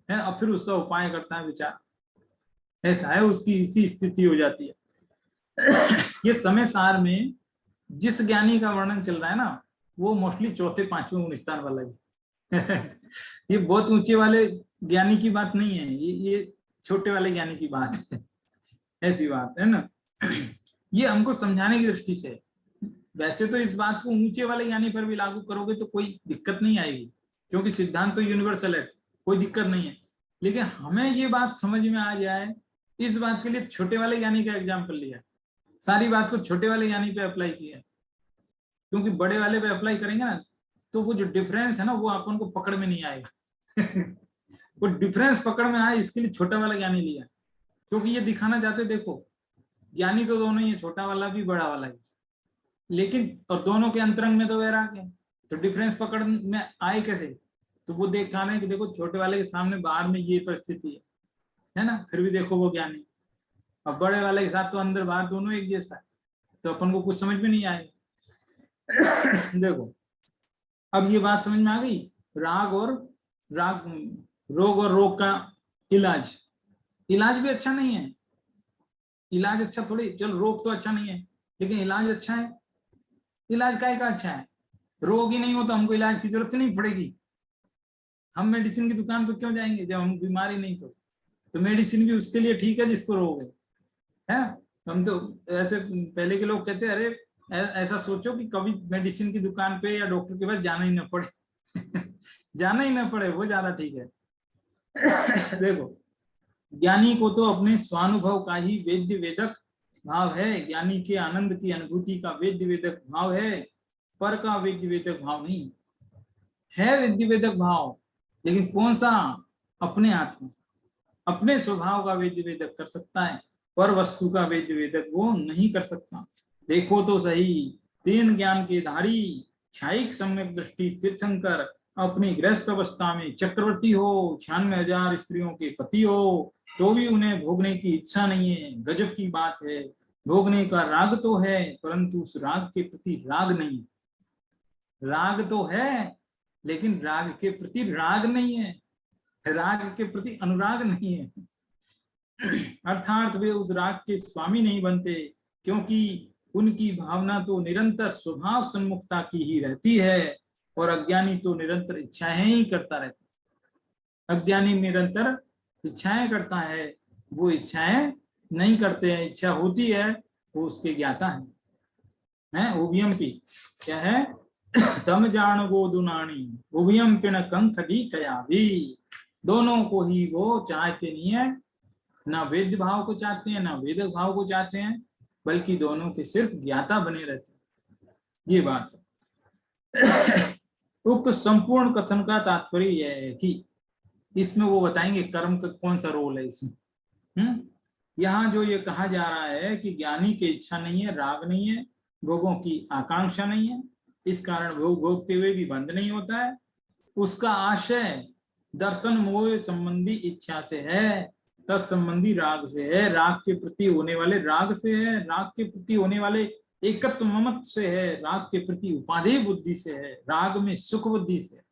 है। अब फिर उसका उपाय करता है विचार, ऐसा है, उसकी इसी स्थिति हो जाती है। ये समय सार में जिस ज्ञानी का वर्णन चल रहा है ना, वो मोस्टली चौथे पांचवें गुण स्थान वाला है। ये बहुत ऊंचे वाले ज्ञानी की बात नहीं है, ये छोटे वाले ज्ञानी की बात है। ऐसी बात है ना। ये हमको समझाने की दृष्टि से। वैसे तो इस बात को ऊंचे वाले ज्ञानी पर भी लागू करोगे तो कोई दिक्कत नहीं आएगी, क्योंकि सिद्धांत तो यूनिवर्सल है, कोई दिक्कत नहीं है। लेकिन हमें ये बात समझ में आ जाए, इस बात के लिए छोटे वाले ज्ञानी का एग्जाम्पल लिया, सारी बात को छोटे वाले ज्ञानी पे अप्लाई किया, क्योंकि बड़े वाले पे अप्लाई करेंगे ना तो वो जो डिफरेंस है ना वो अपन को पकड़ में नहीं आएगा। वो डिफरेंस पकड़ में आए इसके लिए छोटा वाला ज्ञानी लिया, क्योंकि ये दिखाना चाहते, देखो ज्ञानी तो दोनों ही है, छोटा वाला भी बड़ा वाला भी, लेकिन और दोनों के अंतरंग में तो वैराग है, तो डिफरेंस पकड़ में आए कैसे? तो वो देखा ना कि देखो छोटे वाले के सामने बाहर में ये परिस्थिति है ना, फिर भी देखो वो ज्ञानी, और बड़े वाले के साथ तो अंदर बाहर दोनों एक जैसा है, तो अपन को कुछ समझ में नहीं आएगा। देखो अब ये बात समझ में आ गई, राग और राग, रोग और रोग का इलाज। इलाज भी अच्छा नहीं है, इलाज अच्छा थोड़ी, चल रोग तो अच्छा नहीं है लेकिन इलाज अच्छा है। इलाज काय का अच्छा है? रोग ही नहीं हो तो हमको इलाज की जरूरत नहीं पड़ेगी, हम मेडिसिन की दुकान पर क्यों जाएंगे जब हम बीमारी नहीं तो मेडिसिन भी उसके लिए ठीक है जिसको रोग है। हम तो ऐसे, पहले के लोग कहते हैं अरे ऐसा सोचो कि कभी मेडिसिन की दुकान पे या डॉक्टर के पास जाना ही ना पड़े। जाना ही ना पड़े, वो ज्यादा ठीक है। देखो ज्ञानी को तो अपने स्वानुभव का ही वेद्य वेदक भाव है, ज्ञानी के आनंद की अनुभूति का वेद्य वेदक भाव है, पर का वेद्य वेदक भाव नहीं है। वेद्य वेदक भाव लेकिन कौन सा? अपने आत्मा, अपने स्वभाव का वेद्य वेदक कर सकता है, पर वस्तु का वेद्य वेदक वो नहीं कर सकता। देखो तो सही, तीन ज्ञान के धारी क्षायिक सम्यक दृष्टि तीर्थंकर अपनी गृहस्थ अवस्था में चक्रवर्ती हो, 96,000 स्त्रियों के पति हो, तो भी उन्हें भोगने की इच्छा नहीं है। गजब की बात है, भोगने का राग तो है परंतु उस राग के प्रति राग नहीं है। राग तो है लेकिन राग के प्रति राग नहीं है, राग के प्रति अनुराग नहीं है। अर्थात वे उस राग के स्वामी नहीं बनते, क्योंकि उनकी भावना तो निरंतर स्वभाव सन्मुखता की ही रहती है, और अज्ञानी तो निरंतर इच्छाएं ही करता रहता है। अज्ञानी निरंतर इच्छाएं करता है, वो इच्छाएं नहीं करते हैं, इच्छा होती है, वो उसके ज्ञाता है उभयमपि क्या है तम जान गो दुनानी उभयम पिन कंखडी कया भी, दोनों को ही वो चाहते नहीं है, ना वेद भाव को चाहते हैं ना वेद भाव को चाहते हैं, बल्कि दोनों के सिर्फ ज्ञाता बने रहते हैं। ये बात है। उक्त संपूर्ण कथन का तात्पर्य यह है कि इसमें वो बताएंगे कर्म का कौन सा रोल है इसमें। यहाँ जो ये कहा जा रहा है कि ज्ञानी की इच्छा नहीं है, राग नहीं है, भोगों की आकांक्षा नहीं है, इस कारण भोग भोगते हुए भी बंद नहीं होता है, उसका आशय दर्शन मोह संबंधी इच्छा से है, तत्संबंधी राग से है, राग के प्रति होने वाले राग से है, राग के प्रति होने वाले एकत्व ममत्व से है, राग के प्रति उपाधेय बुद्धि से है, राग में सुख बुद्धि से है।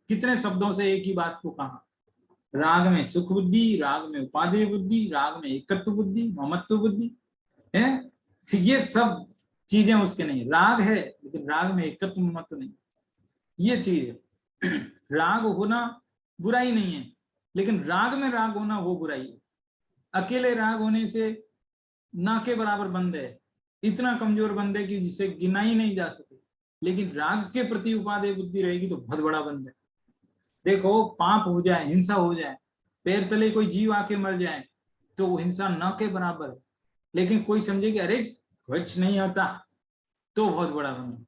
कितने शब्दों से एक ही बात को कहा, राग में सुख बुद्धि, राग में उपाधेय बुद्धि, राग में एकत्व बुद्धि, ममत्व बुद्धि है, ये सब चीजें उसके नहीं। राग है लेकिन राग में एकत्व ममत्व नहीं, ये चीज है। राग होना बुराई नहीं है, लेकिन राग में राग होना वो बुराई है। अकेले राग होने से ना के बराबर बंद है, इतना कमजोर बंद है कि जिसे गिना ही नहीं जा सके, लेकिन राग के प्रति उपादेय बुद्धि रहेगी तो बहुत बड़ा बंद है। देखो पाप हो जाए, हिंसा हो जाए, पैर तले कोई जीव आके मर जाए तो वो हिंसा न के बराबर है, लेकिन कोई समझे कि अरे कुछ नहीं होता तो बहुत बड़ा बंद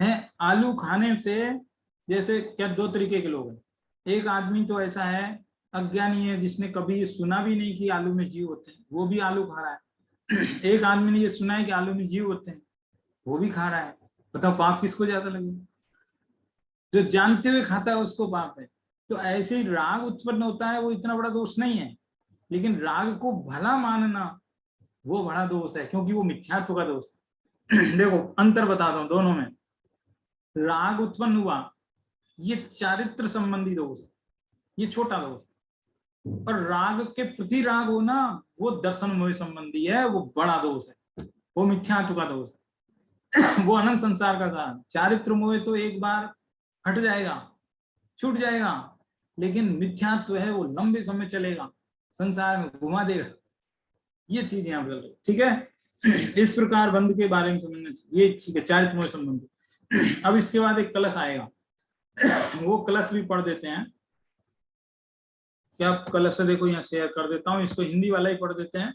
है। आलू खाने से जैसे क्या दो तरीके के लोग हैं, एक आदमी तो ऐसा है अज्ञानी है जिसने कभी ये सुना भी नहीं कि आलू में जीव होते हैं, वो भी आलू खा रहा है। एक आदमी ने ये सुना है कि आलू में जीव होते हैं, वो भी खा रहा है। बताओ पाप किसको ज्यादा लगेगा? जो जानते हुए खाता है उसको पाप है। तो ऐसे ही राग उत्पन्न होता है, वो इतना बड़ा दोष नहीं है, लेकिन राग को भला मानना वो बड़ा दोष है, क्योंकि वो मिथ्यात्व का दोष है। देखो अंतर बताता हूं दोनों में। राग उत्पन्न हुआ ये चारित्र संबंधी दोष है, ये छोटा दोष है, और राग के प्रति राग होना वो दर्शन मोह संबंधी है, वो बड़ा दोष है, वो मिथ्यात्व का दोष है। वो अनंत संसार का कारण। चारित्र मोह तो एक बार हट जाएगा, छूट जाएगा, लेकिन मिथ्यात्व है वो लंबे समय चलेगा, संसार में घुमा देगा। ये चीज यहाँ चल रही, ठीक है। इस प्रकार बंध के बारे में समझना चाहिए, ये ठीक है चारित्र मोह संबंधी। अब इसके बाद एक कलश आएगा, वो कलश भी पढ़ देते हैं। क्या कलश है, देखो यहाँ शेयर कर देता हूँ, इसको हिंदी वाला ही पढ़ देते हैं।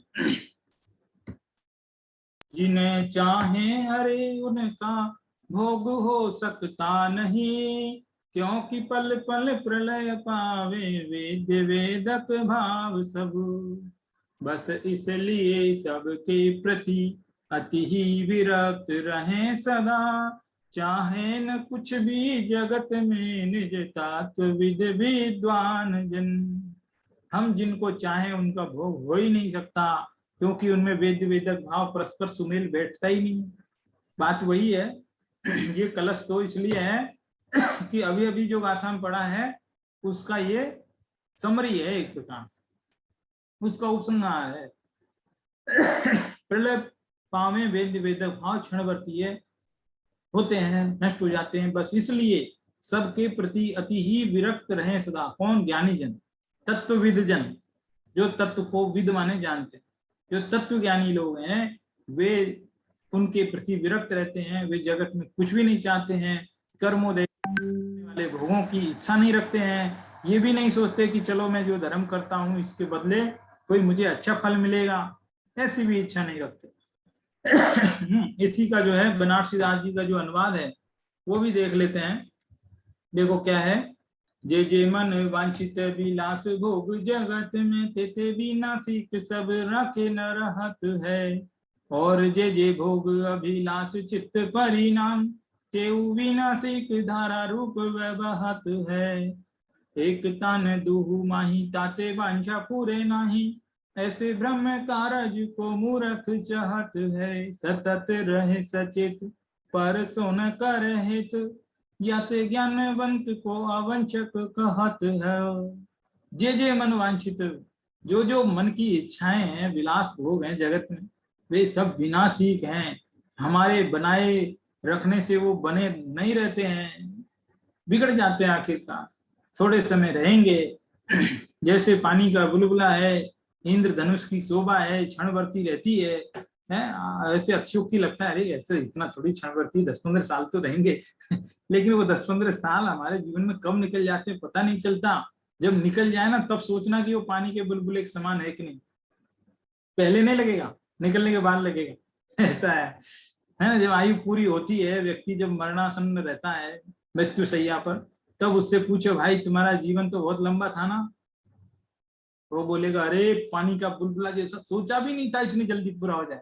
जिन्हें चाहे हरे उनका भोग हो सकता नहीं, क्योंकि पल पल प्रलय पावे वेद वेदक भाव सब, बस इसलिए सबके प्रति अति ही विरक्त रहे सदा, चाहे न कुछ भी जगत में निज तात्व विद विद्वान जन। हम जिनको चाहे उनका भोग हो ही नहीं सकता, क्योंकि उनमें वेद वेदक भाव परस्पर सुमेल बैठता ही नहीं। बात वही है। ये कलश तो इसलिए है कि अभी अभी जो गाथा में पढ़ा है उसका ये समरी है, एक प्रकार से उसका उपसंहार है। प्रलय पावे वेद वेदक भाव क्षणवर्ती है, होते हैं, नष्ट हो जाते हैं, बस इसलिए सबके प्रति अति ही विरक्त रहे सदा। कौन? ज्ञानी जन, तत्वविद जन, जो तत्व को विद माने जानते हैं, जो तत्व ज्ञानी लोग हैं वे उनके प्रति विरक्त रहते हैं, वे जगत में कुछ भी नहीं चाहते हैं, कर्मोदय वाले भोगों की इच्छा नहीं रखते हैं, ये भी नहीं सोचते कि चलो मैं जो धर्म करता हूँ इसके बदले कोई मुझे अच्छा फल मिलेगा, ऐसी भी इच्छा नहीं रखते। इसी का जो है बनारसी दास जी का जो अनुवाद है वो भी देख लेते हैं। देखो क्या है, जे जे मन वांछित विलास भोग जगत में, ते ते विनाशिक सब रखे न रहत है, और जे जे भोग अभिलाष चित्त परिणाम, तेउ विनाशिक धारा रूप व्यवहत है। एक तान दुहु माही ताते वांछा पूरे नाही, ऐसे ब्रह्म कारज को मूर्ख चाहत है। सतत रहे सचेत पर सोन कर हित, याते ज्ञानवंत को अवंचक कहत है। जे जे मन वांछित, जो जो मन की इच्छाएं हैं, विलास भोग हैं जगत में, वे सब विनाशिक हैं, हमारे बनाए रखने से वो बने नहीं रहते हैं, बिगड़ जाते हैं आखिरकार, थोड़े समय रहेंगे। जैसे पानी का बुलबुला है, इंद्रधनुष की शोभा है, क्षणवर्ती रहती है। ऐसे अतिशयोक्ति लगता है, अरे ऐसे इतना थोड़ी क्षणवर्ती, 10-15 साल तो रहेंगे लेकिन वो 10-15 साल हमारे जीवन में कब निकल जाते हैं पता नहीं चलता। जब निकल जाए ना तब सोचना कि वो पानी के बुलबुले के समान है कि नहीं। पहले नहीं लगेगा, निकलने के बाद लगेगा ऐसा है ना। जब आयु पूरी होती है, व्यक्ति जब मरणासन्न रहता है मृत्यु शैया पर, तब उससे पूछो भाई तुम्हारा जीवन तो बहुत लंबा था ना, वो बोलेगा अरे पानी का बुलबुला जैसा सोचा भी नहीं था इतनी जल्दी पूरा हो जाए।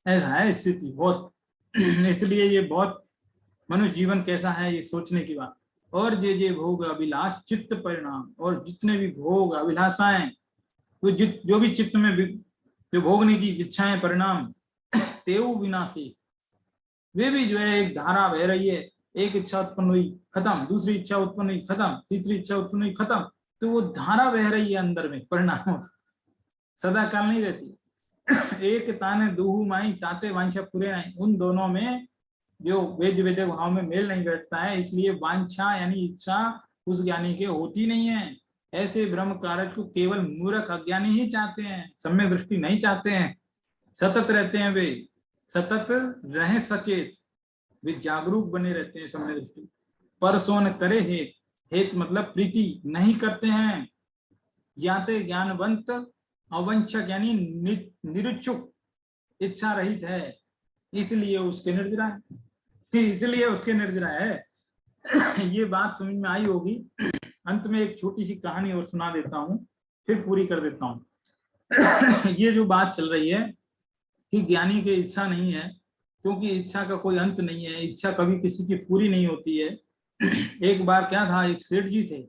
ऐसा है स्थिति बहुत इसलिए ये बहुत मनुष्य जीवन कैसा है ये सोचने की बात। और जे भोग अभिलाष चित्त परिणाम, और जितने भी भोग अभिलाषाएं, तो जो भी चित्त में जो भोगने की इच्छाएं परिणाम तेऊ विनाशी, वे भी जो है एक धारा बह रही है। एक इच्छा उत्पन्न हुई खत्म, दूसरी इच्छा उत्पन्न हुई खत्म, तीसरी इच्छा उत्पन्न हुई खत्म, तो वो धारा बह रही है अंदर में, परिणाम सदा काल नहीं रहती। एक ताने दूहु माई ताते वांछा पूरे नहीं, उन दोनों में जो वेद वेद भाव में मेल नहीं बैठता है, इसलिए वांछा यानी इच्छा उस ज्ञानी के होती नहीं है। ऐसे ब्रह्म कारज को केवल मूर्ख अज्ञानी ही चाहते हैं, सम्यक दृष्टि नहीं चाहते हैं। सतत रहते हैं वे, सतत रहे सचेत, वे जागरूक बने रहते हैं सम्यक दृष्टि। परसों न करे हेत, हेत मतलब प्रीति नहीं करते हैं। ज्ञाते ज्ञानवंत अवंचक यानी निरुच्छुक, इच्छा रहित है, इसलिए उसके निर्जरा है, इसलिए उसके निर्जरा है। ये बात समझ में आई होगी। अंत में एक छोटी सी कहानी और सुना देता हूं, फिर पूरी कर देता हूं। ये जो बात चल रही है कि ज्ञानी की इच्छा नहीं है, क्योंकि इच्छा का कोई अंत नहीं है, इच्छा कभी किसी की पूरी नहीं होती है। एक बार क्या था, एक सेठ जी थे,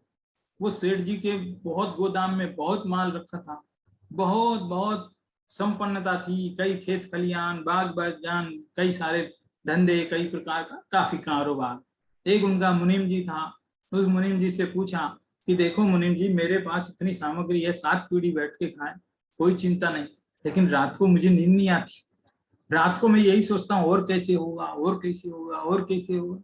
वो सेठ जी के बहुत गोदाम में बहुत माल रखा था, बहुत बहुत संपन्नता थी, कई खेत खलियान, बाग बागान, कई सारे धंधे, कई प्रकार का काफी कारोबार। एक उनका मुनीम जी था, उस मुनीम जी से पूछा कि देखो मुनीम जी, मेरे पास इतनी सामग्री है, 7 पीढ़ी बैठ के खाएं, कोई चिंता नहीं, लेकिन रात को मुझे नींद नहीं आती। रात को मैं यही सोचता हूँ और कैसे होगा, और कैसे होगा, और कैसे होगा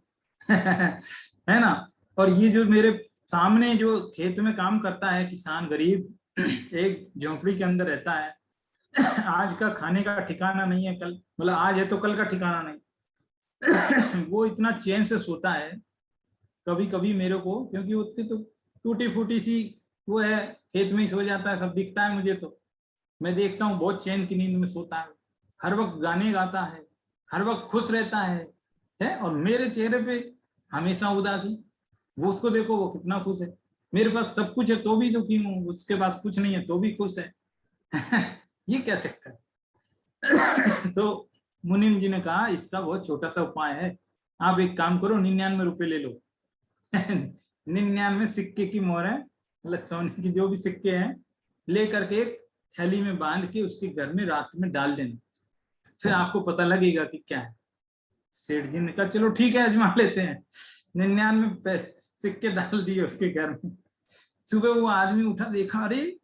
है ना। और ये जो मेरे सामने जो खेत में काम करता है किसान गरीब, एक झोंपड़ी के अंदर रहता है, आज का खाने का ठिकाना नहीं है, कल मतलब आज है तो कल का ठिकाना नहीं। वो इतना चैन से सोता है। कभी कभी मेरे को, क्योंकि उसकी तो टूटी फूटी सी वो है, खेत में ही सो जाता है, सब दिखता है मुझे, तो मैं देखता हूँ बहुत चैन की नींद में सोता है, हर वक्त गाने गाता है, हर वक्त खुश रहता है। और मेरे चेहरे पे हमेशा उदासी। वो उसको देखो, वो कितना खुश है। मेरे पास सब कुछ है तो भी दुखी हूँ, उसके पास कुछ नहीं है तो भी खुश है। ये क्या चक्कर। तो मुनीम जी ने कहा इसका बहुत छोटा सा उपाय है, आप एक काम करो, 99 रुपए ले लो। 99 सिक्के की मोहर है, मतलब सोने की जो भी सिक्के हैं, ले करके एक थैली में बांध के उसके घर में रात में डाल देना, फिर आपको पता लगेगा कि क्या है। सेठ जी ने कहा चलो ठीक है, आजमा लेते हैं। 99 सिक्के डाल दिए उसके घर में। सुबह वो आदमी उठा, देखा, अरे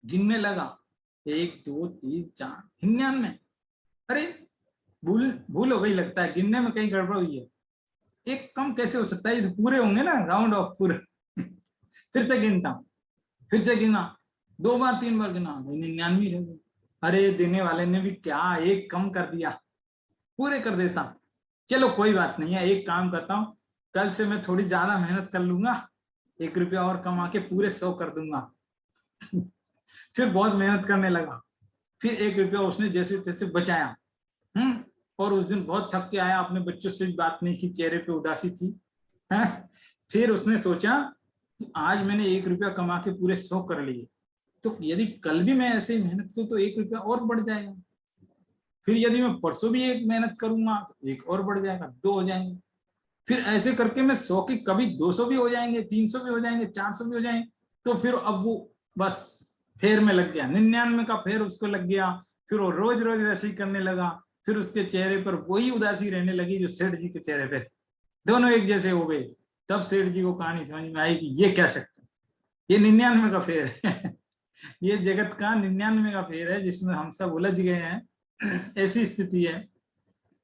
गिनने लगा, 1 2 3 4 99। अरे भूल हो गई लगता है, गिनने में कहीं गड़बड़ हुई है, एक कम कैसे हो सकता है, ये तो पूरे होंगे ना, राउंड ऑफ पूरे। फिर से गिनता हूँ, फिर से गिना, 2 बार 3 बार गिना, 99 रह गए। अरे देने वाले ने भी क्या एक कम कर दिया, पूरे कर देता। चलो कोई बात नहीं है, एक काम करता हूँ, कल से मैं थोड़ी ज्यादा मेहनत कर लूंगा, 1 रुपया और कमा के पूरे 100 कर दूंगा। फिर बहुत मेहनत करने लगा, फिर 1 रुपया उसने जैसे तैसे बचाया। और उस दिन बहुत थक के आया, अपने बच्चों से बात नहीं की, चेहरे पे उदासी थी। फिर उसने सोचा कि आज मैंने 1 रुपया कमा के पूरे 100 कर लिए, तो यदि कल भी मैं ऐसे ही मेहनत करूं तो 1 रुपया और बढ़ जाएगा। फिर यदि मैं परसों भी एक मेहनत करूंगा तो 1 और बढ़ जाएगा, 2 हो जाएंगे। फिर ऐसे करके मैं 100 की कभी 200 भी हो जाएंगे, 300 भी हो जाएंगे, 400 भी हो जाएंगे। तो फिर अब वो बस फेर में लग गया, 99 का फेर उसको लग गया। फिर वो रोज रोज वैसे ही करने लगा। फिर उसके चेहरे पर वही उदासी रहने लगी जो सेठ जी के चेहरे पे, दोनों एक जैसे हो गए। तब सेठ जी को कहानी समझ में आई कि ये क्या शक्ति, ये 99 का फेर है। ये जगत का 99 का फेर है जिसमें हम सब उलझ गए हैं। ऐसी स्थिति है।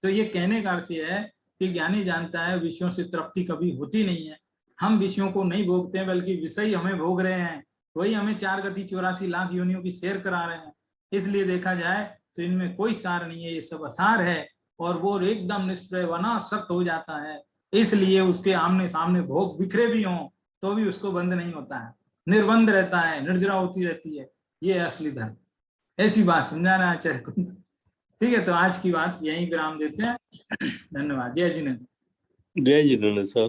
तो ये कहने का अर्थ है कि ज्ञानी जानता है विषयों से तृप्ति कभी होती नहीं है। हम विषयों को नहीं भोगते हैं, बल्कि विषय हमें भोग रहे हैं। वही हमें 4 गति 84 लाख योनियों की शेयर करा रहे हैं। इसलिए देखा जाए तो इनमें कोई सार नहीं है, ये सब असार है। और वो एकदम निष्प्रय वनासक्त हो जाता है, इसलिए उसके आमने सामने भोग बिखरे भी हों तो भी उसको बंद नहीं होता है, निर्बंध रहता है, निर्जरा होती रहती है। ये असली धर्म। ऐसी बात समझाना आचार्य कुंद। ठीक है, तो आज की बात यहीं विराम देते हैं। धन्यवाद। जय जिनेन्द्र। जय जिनेन्द्र सर।